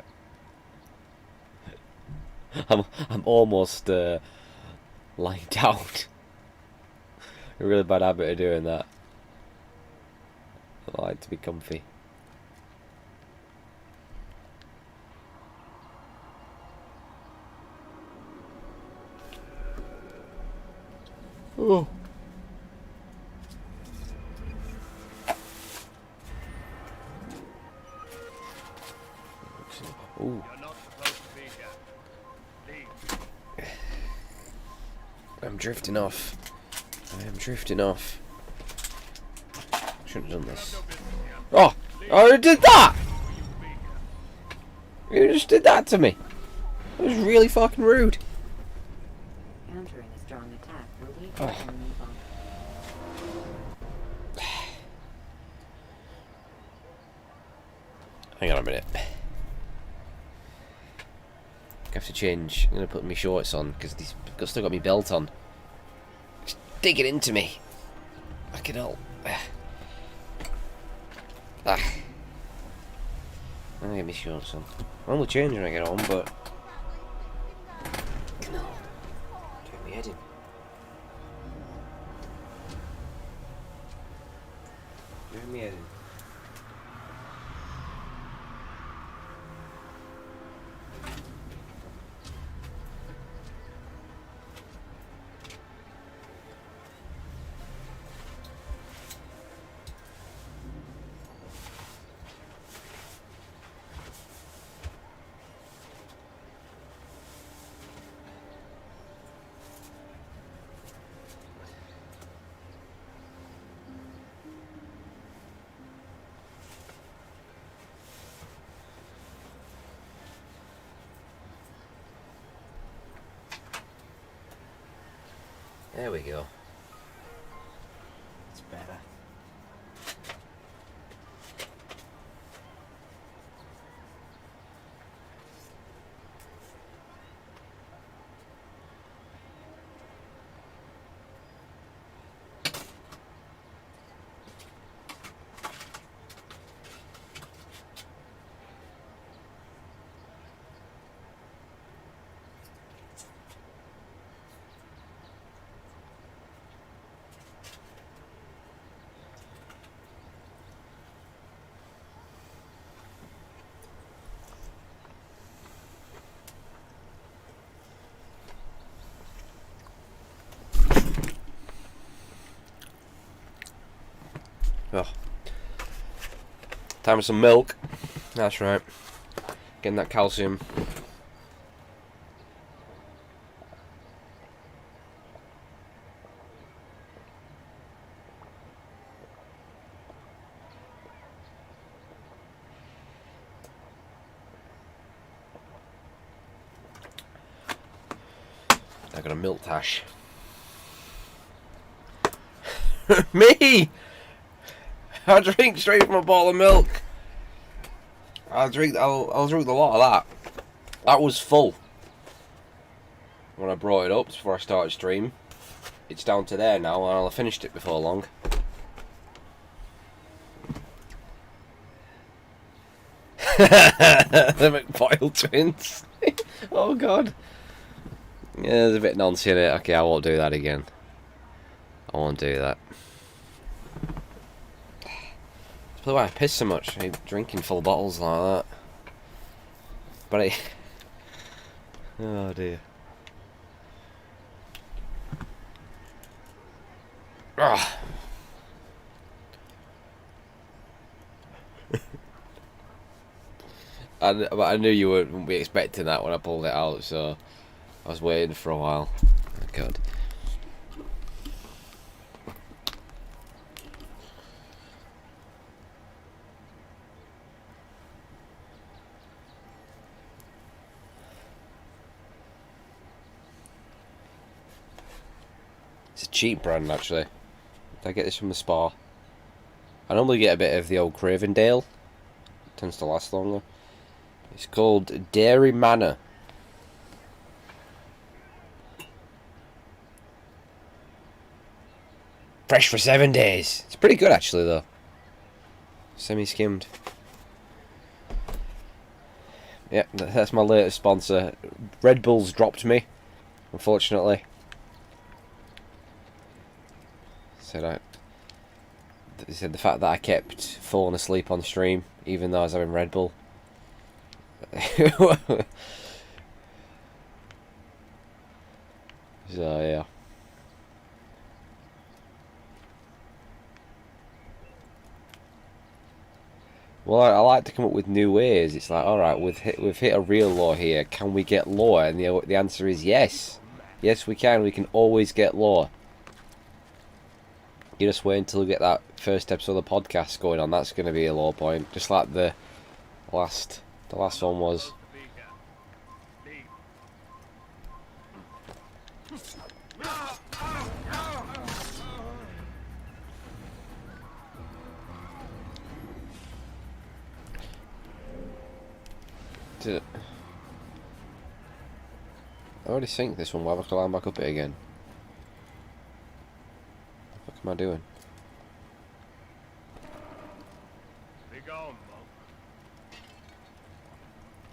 I'm almost lying down. A really bad habit of doing that. I like to be comfy. Oh. Ooh. You're not supposed to be here. Leave. I'm drifting off. I am drifting off. Shouldn't have done this. Oh! Oh, you did that! You just did that to me. That was really fucking rude. Countering a strong attack will weaken enemy bond. Hang on a minute. I have to change. I'm gonna put my shorts on because I've still got my belt on. Just dig it into me. Fucking hell. I'm gonna get my shorts on. I'll only change when I get home, but. Come on. Doing my head in. Doing my head in. There we go. It's better. Oh. Time for some milk. That's right. Getting that calcium. I got a milk tash. Me! I drink straight from a bottle of milk. I'll drink a lot of that. That was full when I brought it up before I started stream. It's down to there now, and I'll have finished it before long. The McBoyle twins. Oh god. Yeah, there's a bit of nonsense in it. Okay, I won't do that again. I won't do that. That's probably why I piss so much. I hate drinking full bottles like that. But I... Oh dear. Ah. But I knew you wouldn't be expecting that when I pulled it out, so I was waiting for a while. Oh god. It's a cheap brand actually. I get this from the Spa. I normally get a bit of the old Cravendale. It tends to last longer. It's called Dairy Manor. Fresh for 7 days. It's pretty good actually though. Semi-skimmed. Yeah, that's my latest sponsor. Red Bull's dropped me, unfortunately. They said the fact that I kept falling asleep on stream, even though I was having Red Bull. So yeah. Well, I like to come up with new ways. It's like, all right, we've hit a real low here. Can we get lower? And the answer is yes. Yes, we can. We can always get lower. You just wait until we get that first episode of the podcast going on. That's going to be a low point, just like the last one was. Did it? I already synced this one. Why have I climbed back up it again? What am I doing? Be gone, monk.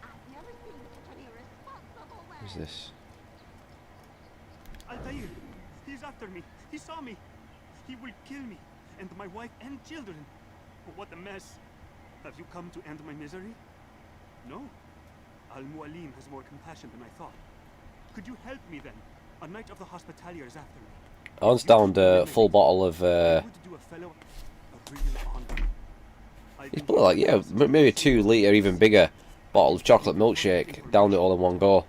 I've never seen such an irresponsible man. Who's this? Altair! He's after me! He saw me! He will kill me! And my wife and children! Oh, what a mess! Have you come to end my misery? No. Al-Mualim has more compassion than I thought. Could you help me then? A knight of the Hospitalier is after me. I once downed a full bottle of I would do a fellow a real honor. it's probably like, yeah, maybe a 2 litre, even bigger bottle of chocolate milkshake. Downed it all in one go.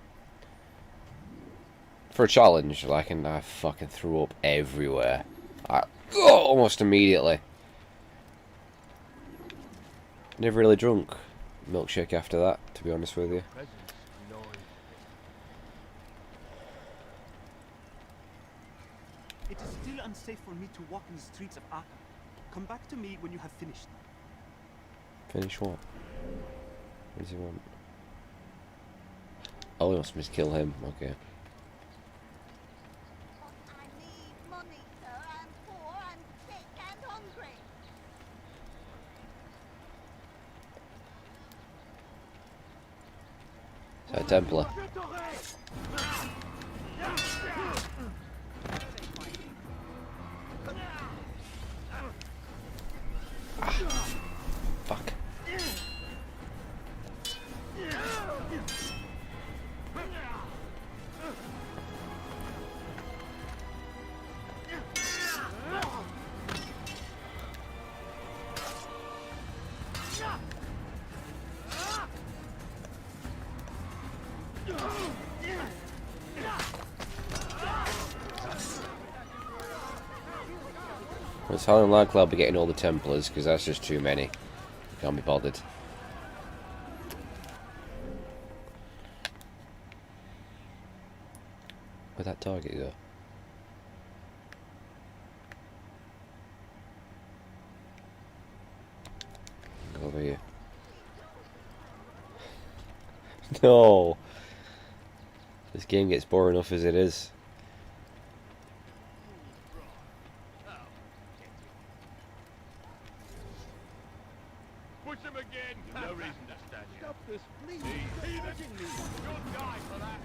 For a challenge, like, and I fucking threw up everywhere. Almost immediately. Never really drunk milkshake after that, to be honest with you. It is still unsafe for me to walk in the streets of Akka. Come back to me when you have finished. Finish what? What does he want? Oh, he wants me to kill him. Okay. I need money, sir. I'm poor, I'm sick and hungry. So, Templar. Fuck. It's highly unlikely I'll be getting all the Templars, because that's just too many. Can't be bothered. Where'd that target go? Over here. No! This game gets boring enough as it is. Push him again. No reason to stand here. Stop this, please. Heathen. You'll die for that.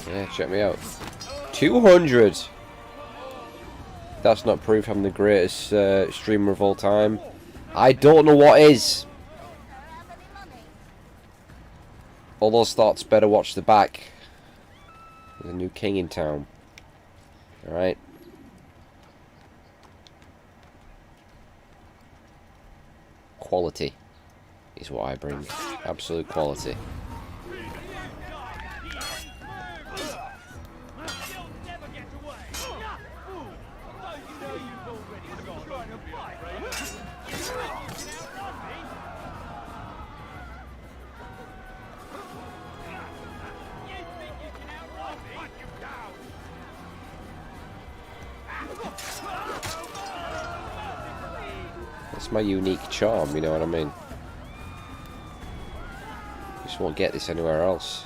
Yeah, check me out. 200! That's not proof I'm the greatest streamer of all time. I don't know what is. All those thoughts, better watch the back. There's a new king in town. Alright. Quality is what I bring. Absolute quality. That's my unique charm, you know what I mean? Just won't get this anywhere else.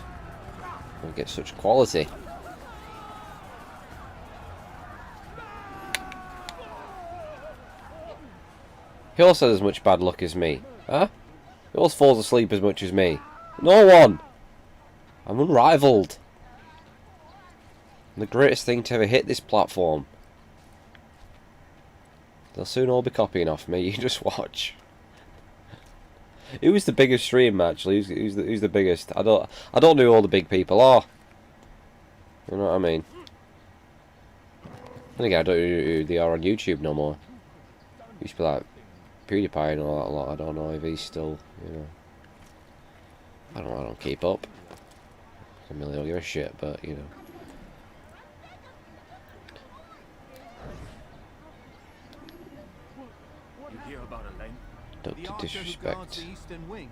Won't get such quality. He also has as much bad luck as me. Huh? He also falls asleep as much as me. No one! I'm unrivaled. I'm the greatest thing to ever hit this platform. They'll soon all be copying off me. You just watch. Who's the biggest stream actually? Who's the biggest? I don't know who all the big people are. You know what I mean? Then again, I don't know who they are on YouTube no more. Used to be like PewDiePie and all that lot. I don't know if he's still, you know. I don't keep up. I really don't give a shit, but you know. Don't The archer who guards disrespect. the eastern wing.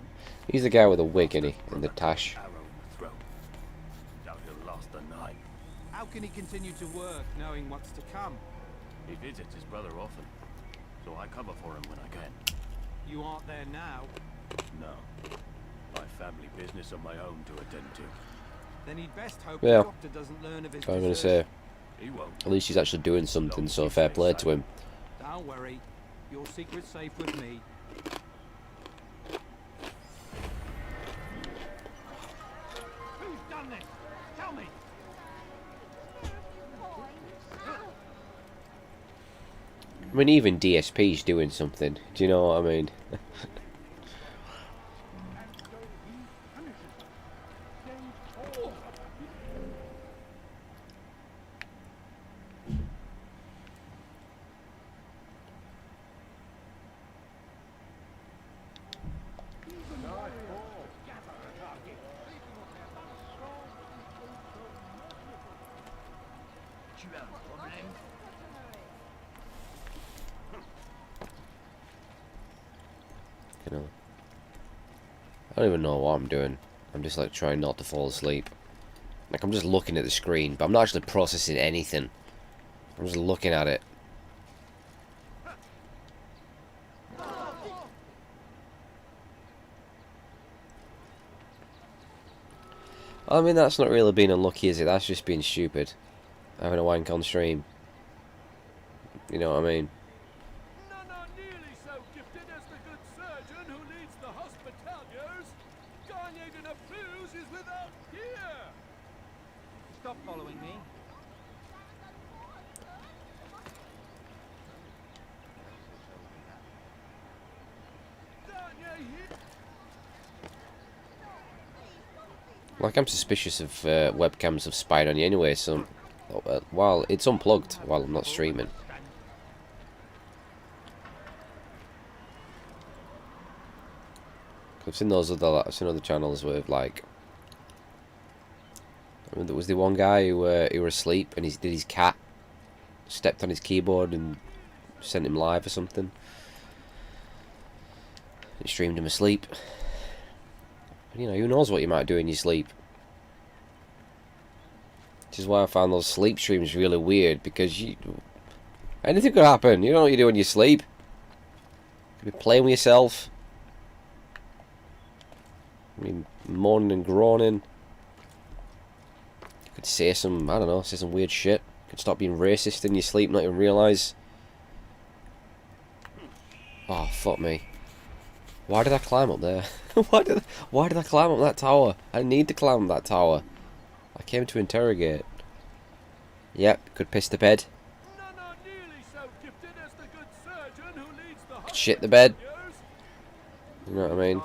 He's the guy with the wig, isn't he? And the tash. Arrow in the throat. Doubt he'll last the night. How can he continue to work knowing what's to come? He visits his brother often, so I cover for him when I can. You aren't there now. No. My family business on my own to attend to. Then he'd best hope Yeah. the doctor doesn't learn of his I'm gonna desertion. say, He won't. at least he's actually doing something. So fair play to him. Don't worry. Your secret's safe with me. Who's done this? Tell me. I mean, even DSP's doing something. Do you know what I mean? You know, I don't even know what I'm doing. I'm just like trying not to fall asleep. Like I'm just looking at the screen, but I'm not actually processing anything. I'm just looking at it. I mean, that's not really being unlucky, is it? That's just being stupid. Having a wank on stream. You know what I mean? None are nearly so gifted as the good surgeon who leads the hospitaliers. Garnier de Naplouse is without peer. Stop following me. Garnier here. Like, I'm suspicious of webcams of spying on you anyway, so while it's unplugged while I'm not streaming. I've seen I've seen other channels with like. I mean, there was the one guy who was asleep and his cat stepped on his keyboard and sent him live or something. He streamed him asleep. You know, who knows what you might do in your sleep. Which is why I found those sleep streams really weird, because anything could happen. You don't know what you do when you sleep. You could be playing with yourself. I mean, moaning and groaning. You could say some, I don't know, say some weird shit. You could stop being racist in your sleep, not even realise. Oh, fuck me. Why did I climb up there? why did I climb up that tower? I didn't need to climb that tower. I came to interrogate. Yep, could piss the bed. Could shit the bed. You know what I mean?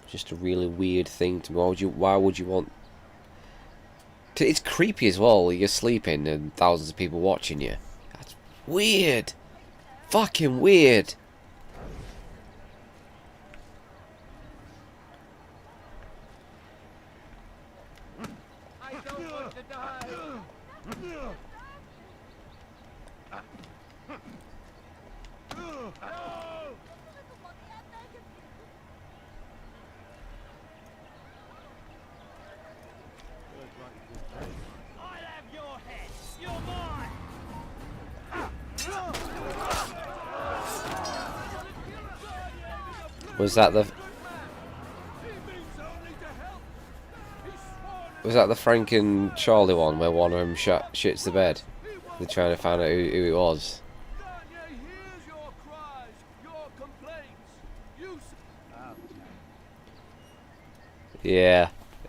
Just a really weird thing to me. Why would you want... It's creepy as well. You're sleeping and thousands of people watching you. That's weird. Fucking weird. I don't want to die. I'll have your head. You're mine. Was that the... Was that the Frank and Charlie one where one of them shits the bed? They're trying to find out who it was. Yeah,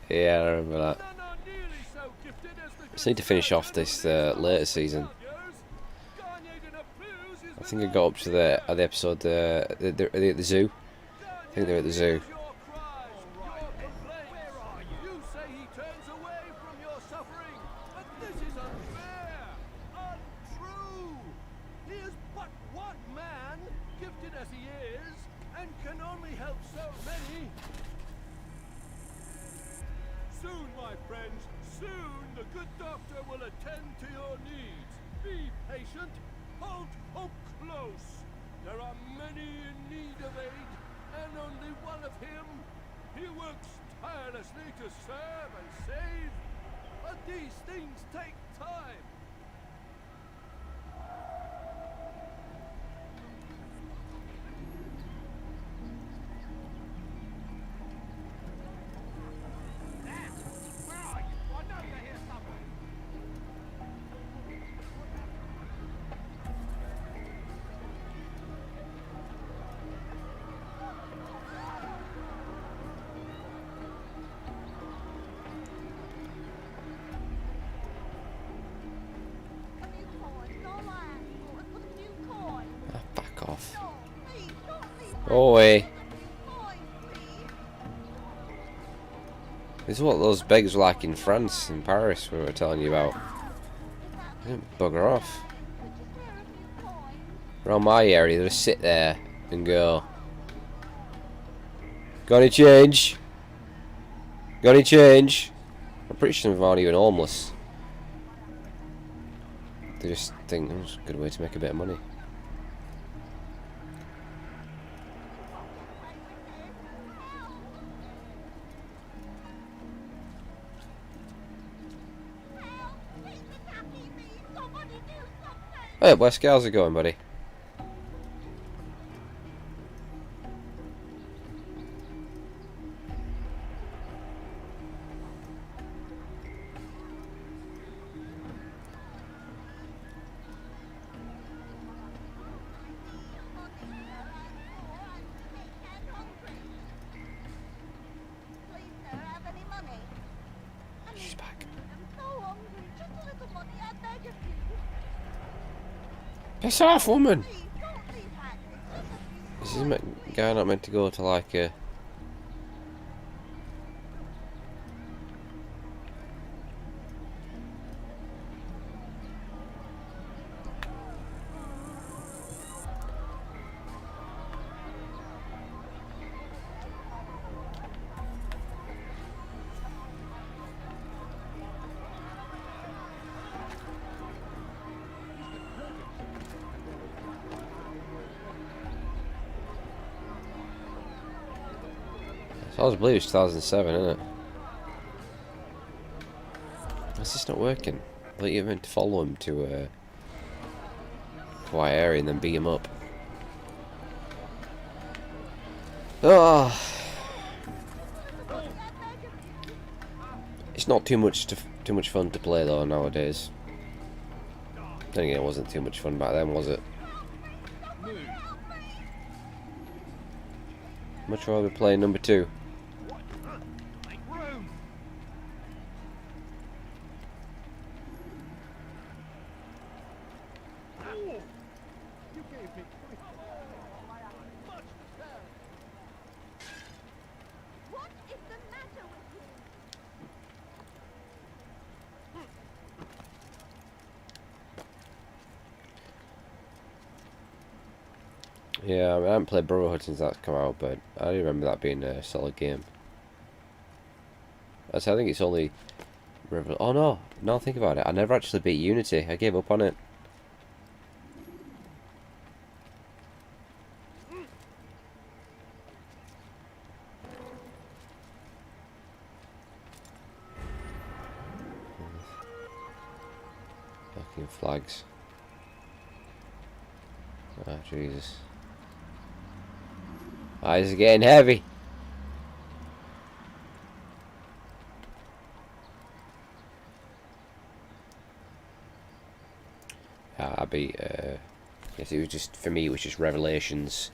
yeah, I remember that. Just need to finish off this later season. I think I got up to the episode at the zoo. I think they're at the zoo. Soon, my friends, soon the good doctor will attend to your needs. Be patient, hold hope close. There are many in need of aid, and only one of him. He works tirelessly to serve and save, but these things take time. Back off. Go away. This is what those beggars are like in France and Paris we were telling you about. They don't bugger off. Around my area, they just sit there and go, "Got any change? Got any change?" I'm pretty sure some of them aren't even homeless. They just think, oh, it's a good way to make a bit of money. Hey, where's Scales are going, buddy? She's back. Piss off, woman! This is guy not meant to go to like a... So I was believe it's 2007, isn't it? Why's this not working? I thought you meant to follow him to a quiet area and then beat him up. Oh, it's not too much fun to play though nowadays. Then again, it wasn't too much fun back then, was it? Much rather play number 2. Make room. You gave me much terror. What is the matter with you? Yeah, I haven't played Brotherhood since that's come out, but I do remember that being a solid game. I think it's only... Oh no, now think about it, I never actually beat Unity, I gave up on it. Fucking flags. Oh Jesus. Eyes are getting heavy. I beat, yes, it was just, for me, it was just Revelations.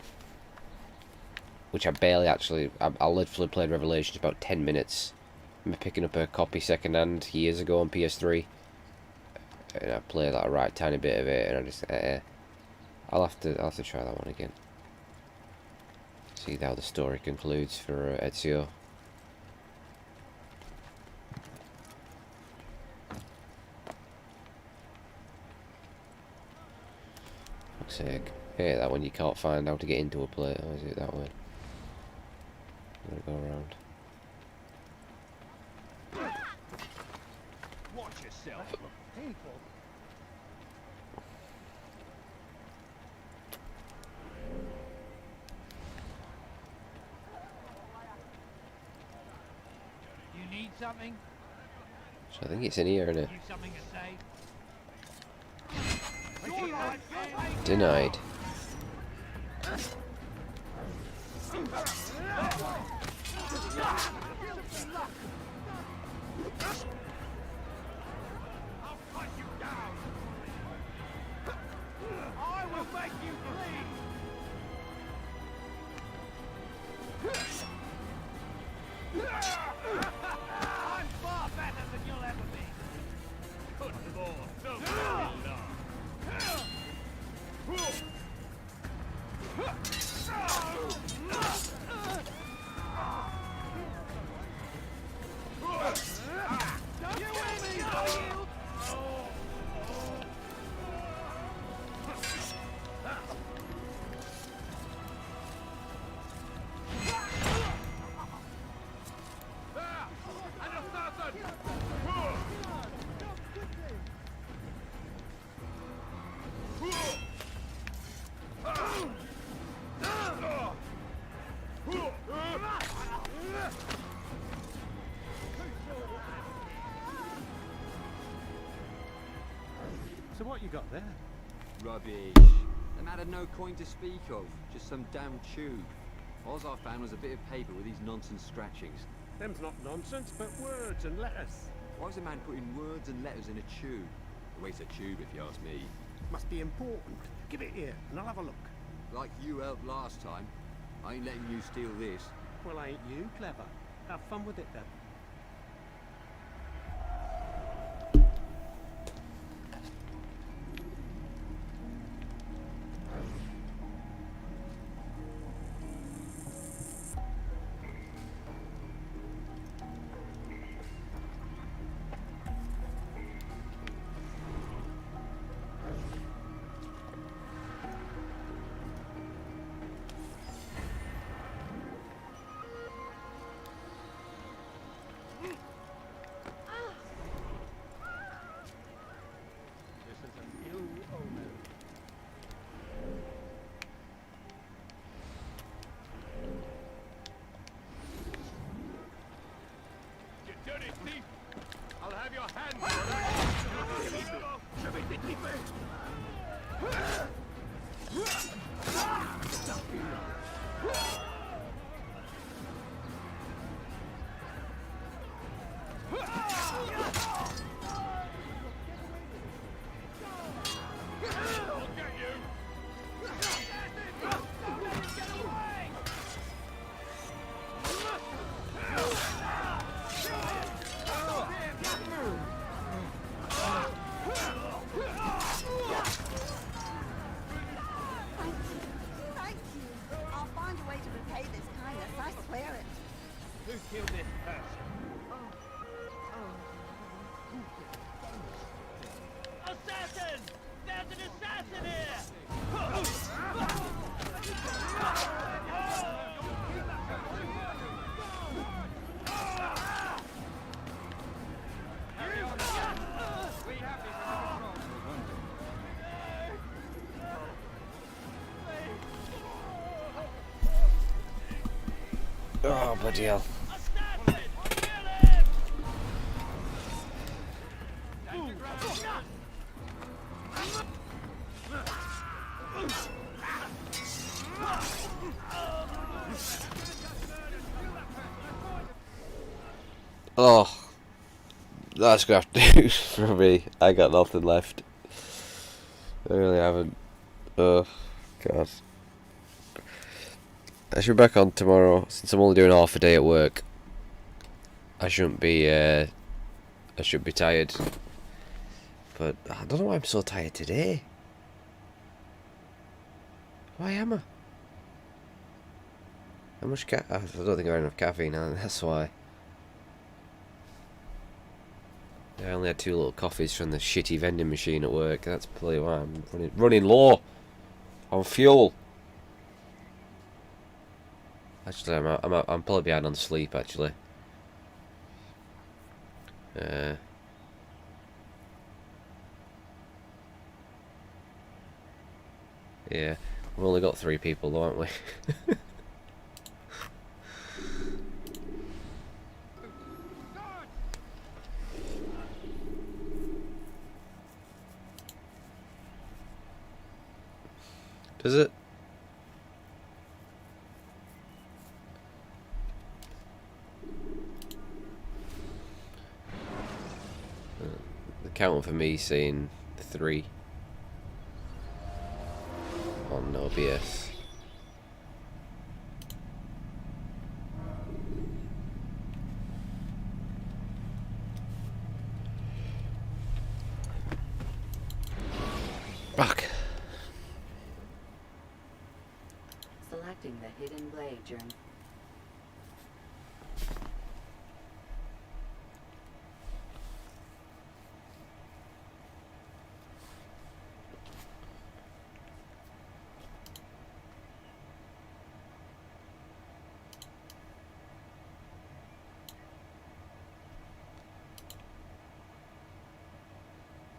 Which I barely actually, I literally played Revelations about 10 minutes. I remember picking up a copy second-hand years ago on PS3. And I played like a right tiny bit of it, and I just, I'll have to try that one again. See how the story concludes for Ezio. Fuck's sake. Hey, that one you can't find how to get into a plate. Or is it that way? I'm gonna go around. Watch yourself. Painful. You need something? So I think it's in here, isn't it? You something to say? Denied. I'll cut you down. I will make you bleed. I'm far better than you'll ever be. Good Lord, no So what you got there? Rubbish. The man had no coin to speak of, just some damn tube. All I found was a bit of paper with these nonsense scratchings. Them's not nonsense, but words and letters. Why is a man putting words and letters in a tube? A waste of tube, if you ask me. Must be important. Give it here, and I'll have a look. Like you helped last time. I ain't letting you steal this. Well, ain't you clever? Have fun with it then. I'll have your hand. Thank you. I'll find a way to repay this kindness, I swear it. Who killed this person? Assassin! There's an assassin here! Oh, bloody hell. Assassin! Kill him! Oh, that's gonna have to do for me. I got nothing left. I really haven't. Oh, God. I should be back on tomorrow, since I'm only doing half a day at work. I shouldn't be, I should be tired. But I don't know why I'm so tired today. Why am I? How much I don't think I have enough caffeine, that's why. I only had 2 little coffees from the shitty vending machine at work. That's probably why I'm running low on fuel. Actually, I'm probably behind on sleep. Actually, yeah, we've only got 3 people, though, haven't we? Does it? The count for me saying 3 on OBS. Fuck. Selecting the hidden blade during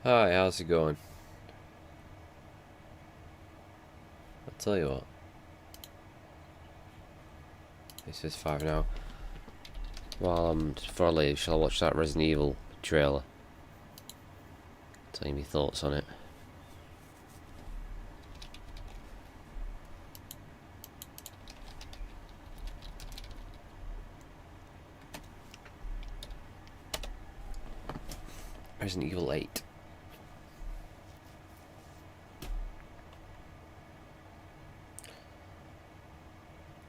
Hi, how's it going? I'll tell you what. This is 5 now. Well, before I leave, shall I watch that Resident Evil trailer? Tell you my thoughts on it. Resident Evil 8.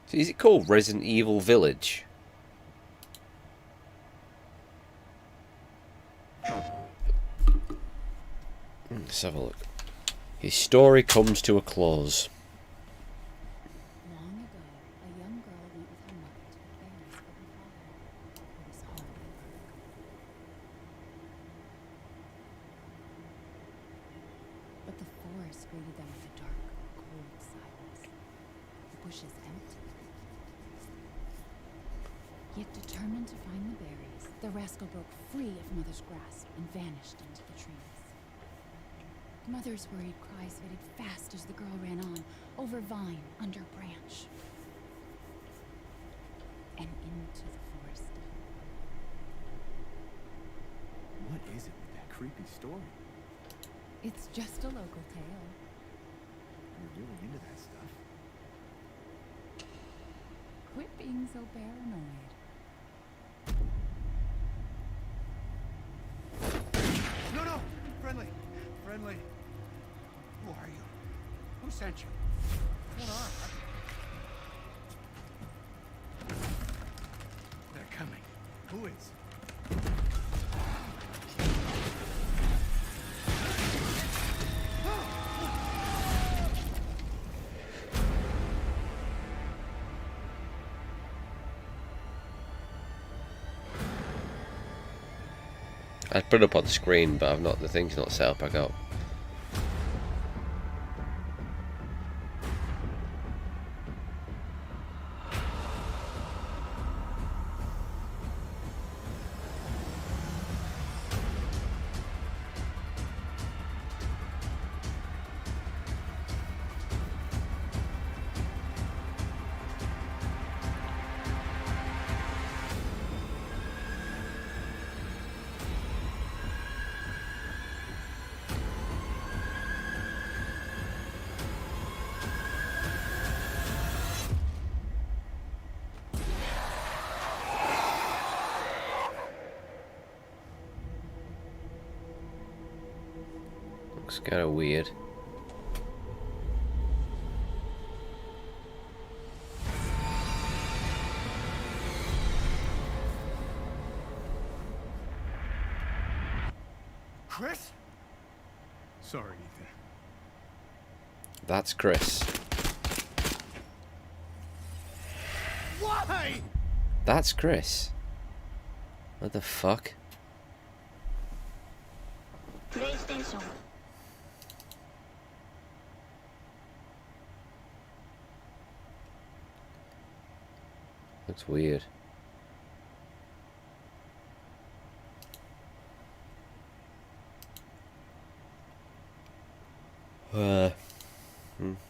So is it called Resident Evil Village? Let's have a look. His story comes to a close. Long ago, a young girl went with her mother to the berries for her father. It was hard work. But the forest greeted them with a dark, cold silence. The bushes empty. Yet determined to find the berries, the rascal broke free of Mother's grasp and vanished into the trees. Mother's worried cries faded fast as the girl ran on, over vine, under branch, and into the forest. is it with that creepy story? It's just a local tale. You're really into that stuff. Quit being so paranoid. No, no! Friendly! Friendly! Who are you? Who sent you? What are They're coming. Who is? I put it up on the screen, but I've not. The thing's not set up back up. Looks kind of weird. Chris? Sorry, Ethan. That's Chris. Why? That's Chris. What the fuck? PlayStation. Looks weird.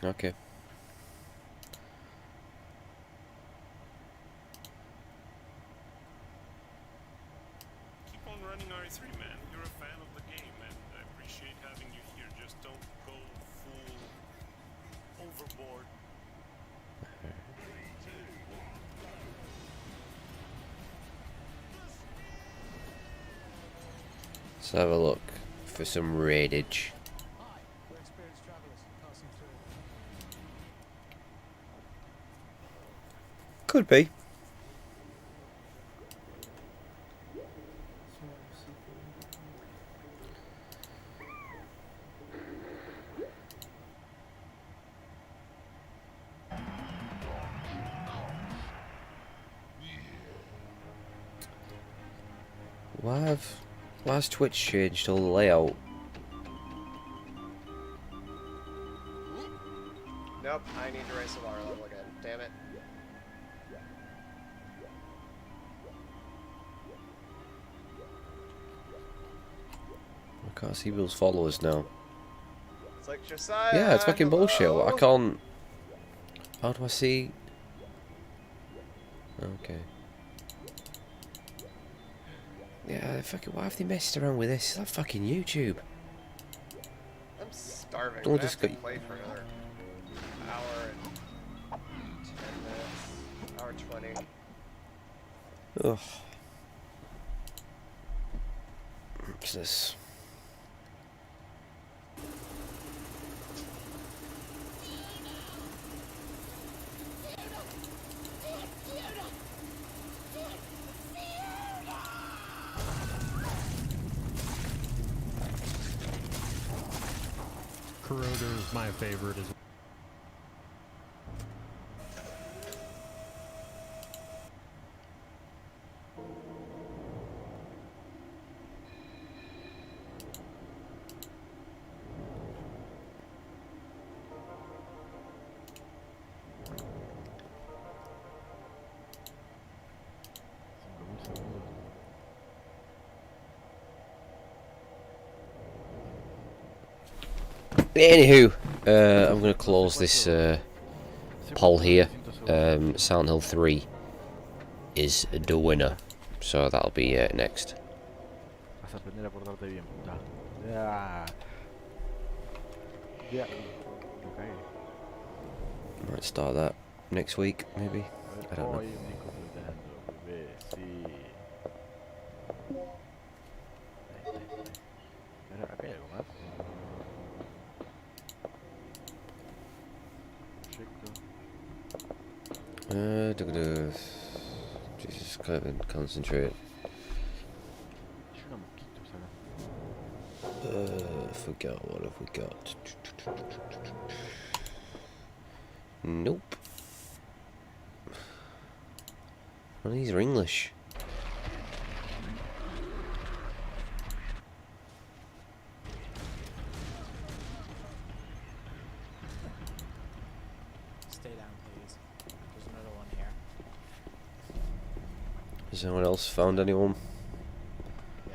Okay. Keep on running RE3, man. You're a fan of the game, and I appreciate having you here. Just don't go full overboard. Let's have a look for some raidage. Hi, we're experienced travelers passing through. Could be. Why has Twitch changed all the layout? Nope, I need to raise the water level again. Damn it. I can't see Will's followers now. It's like Josiah. Yeah, it's fucking bullshit. hello? I can't. How do I see? Okay. Yeah, fucking. Why have they messed around with this? It's like fucking YouTube. I'm starving. Don't I just have to go- play for another hour and 10 minutes. Hour 20. Ugh. What's this? Corroder is my favorite as well. Anywho, I'm going to close this poll here. Silent Hill 3 is the winner, so that'll be next. Vas a aprender a portarte bien, puta. Ya. Ya. Me cagué. Might start that next week, maybe. A ver, I don't know. hay un disco flotando, bebé, sí. Ahí está. Ahora, acá hay algo más. Proyecto. Jesus, can't even concentrate. Hay una mosquitos acá. Forgot, what have we got? Nope. None of these are English. Stay down, please. There's another one here. Has anyone else found anyone? Yeah.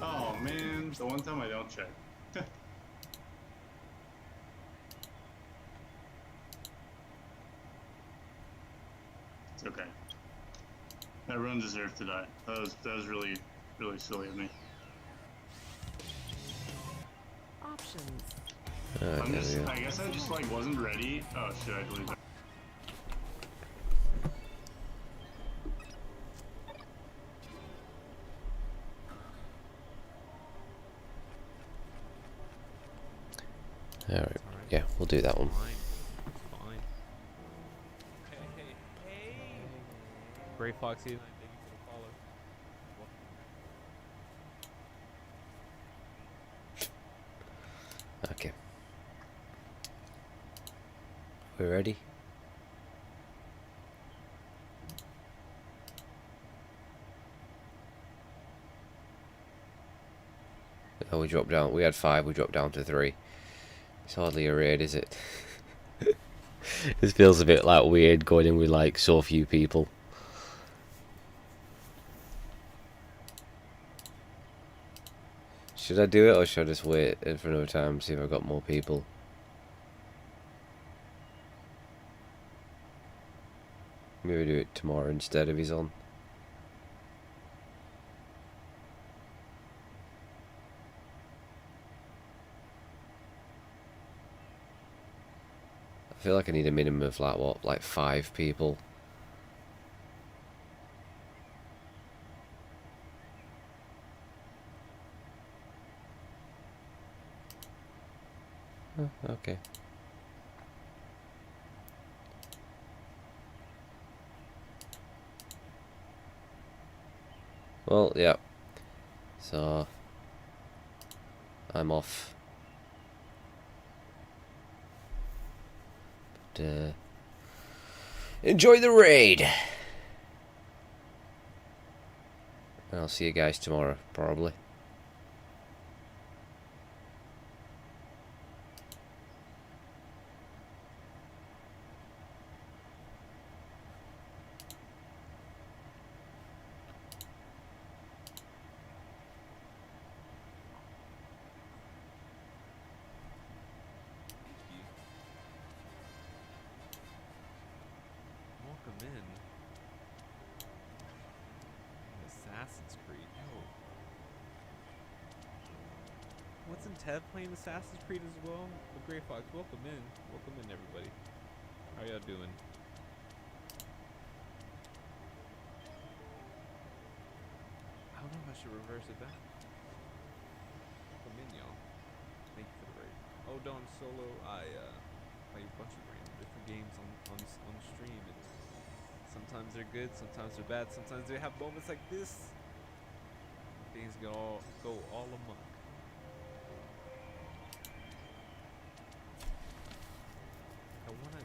Oh man, the one time I don't check. It's okay. Everyone deserved to die. That was really silly of me. Options. I'm just, I guess I just like wasn't ready. Oh shit, I deleted that. Alright, yeah, we'll do that one. Fine. Hey. Gray Foxy, thank you for the follow. Okay. We ready? Oh, we dropped down. We had 5, we dropped down to 3. It's hardly a raid, is it? This feels a bit like weird going in with like so few people. Should I do it or should I just wait for another time, see if I've got more people? Maybe do it tomorrow instead if he's on. I feel like I need a minimum of like what, like 5 people. Oh, okay. Well, yeah. So I'm off. But, enjoy the raid. And I'll see you guys tomorrow, probably. Welcome in. Assassin's Creed. Yo. Wasn't Ted playing Assassin's Creed as well? But Grey Fox, welcome in. Welcome in, everybody. How y'all doing? I don't know if I should reverse it back. Welcome in, y'all. Thank you for the raid. Oh, Dawn Solo, I play a bunch of random different games on stream, and sometimes they're good, sometimes they're bad, sometimes they have moments like this. Things go all amok. I wanna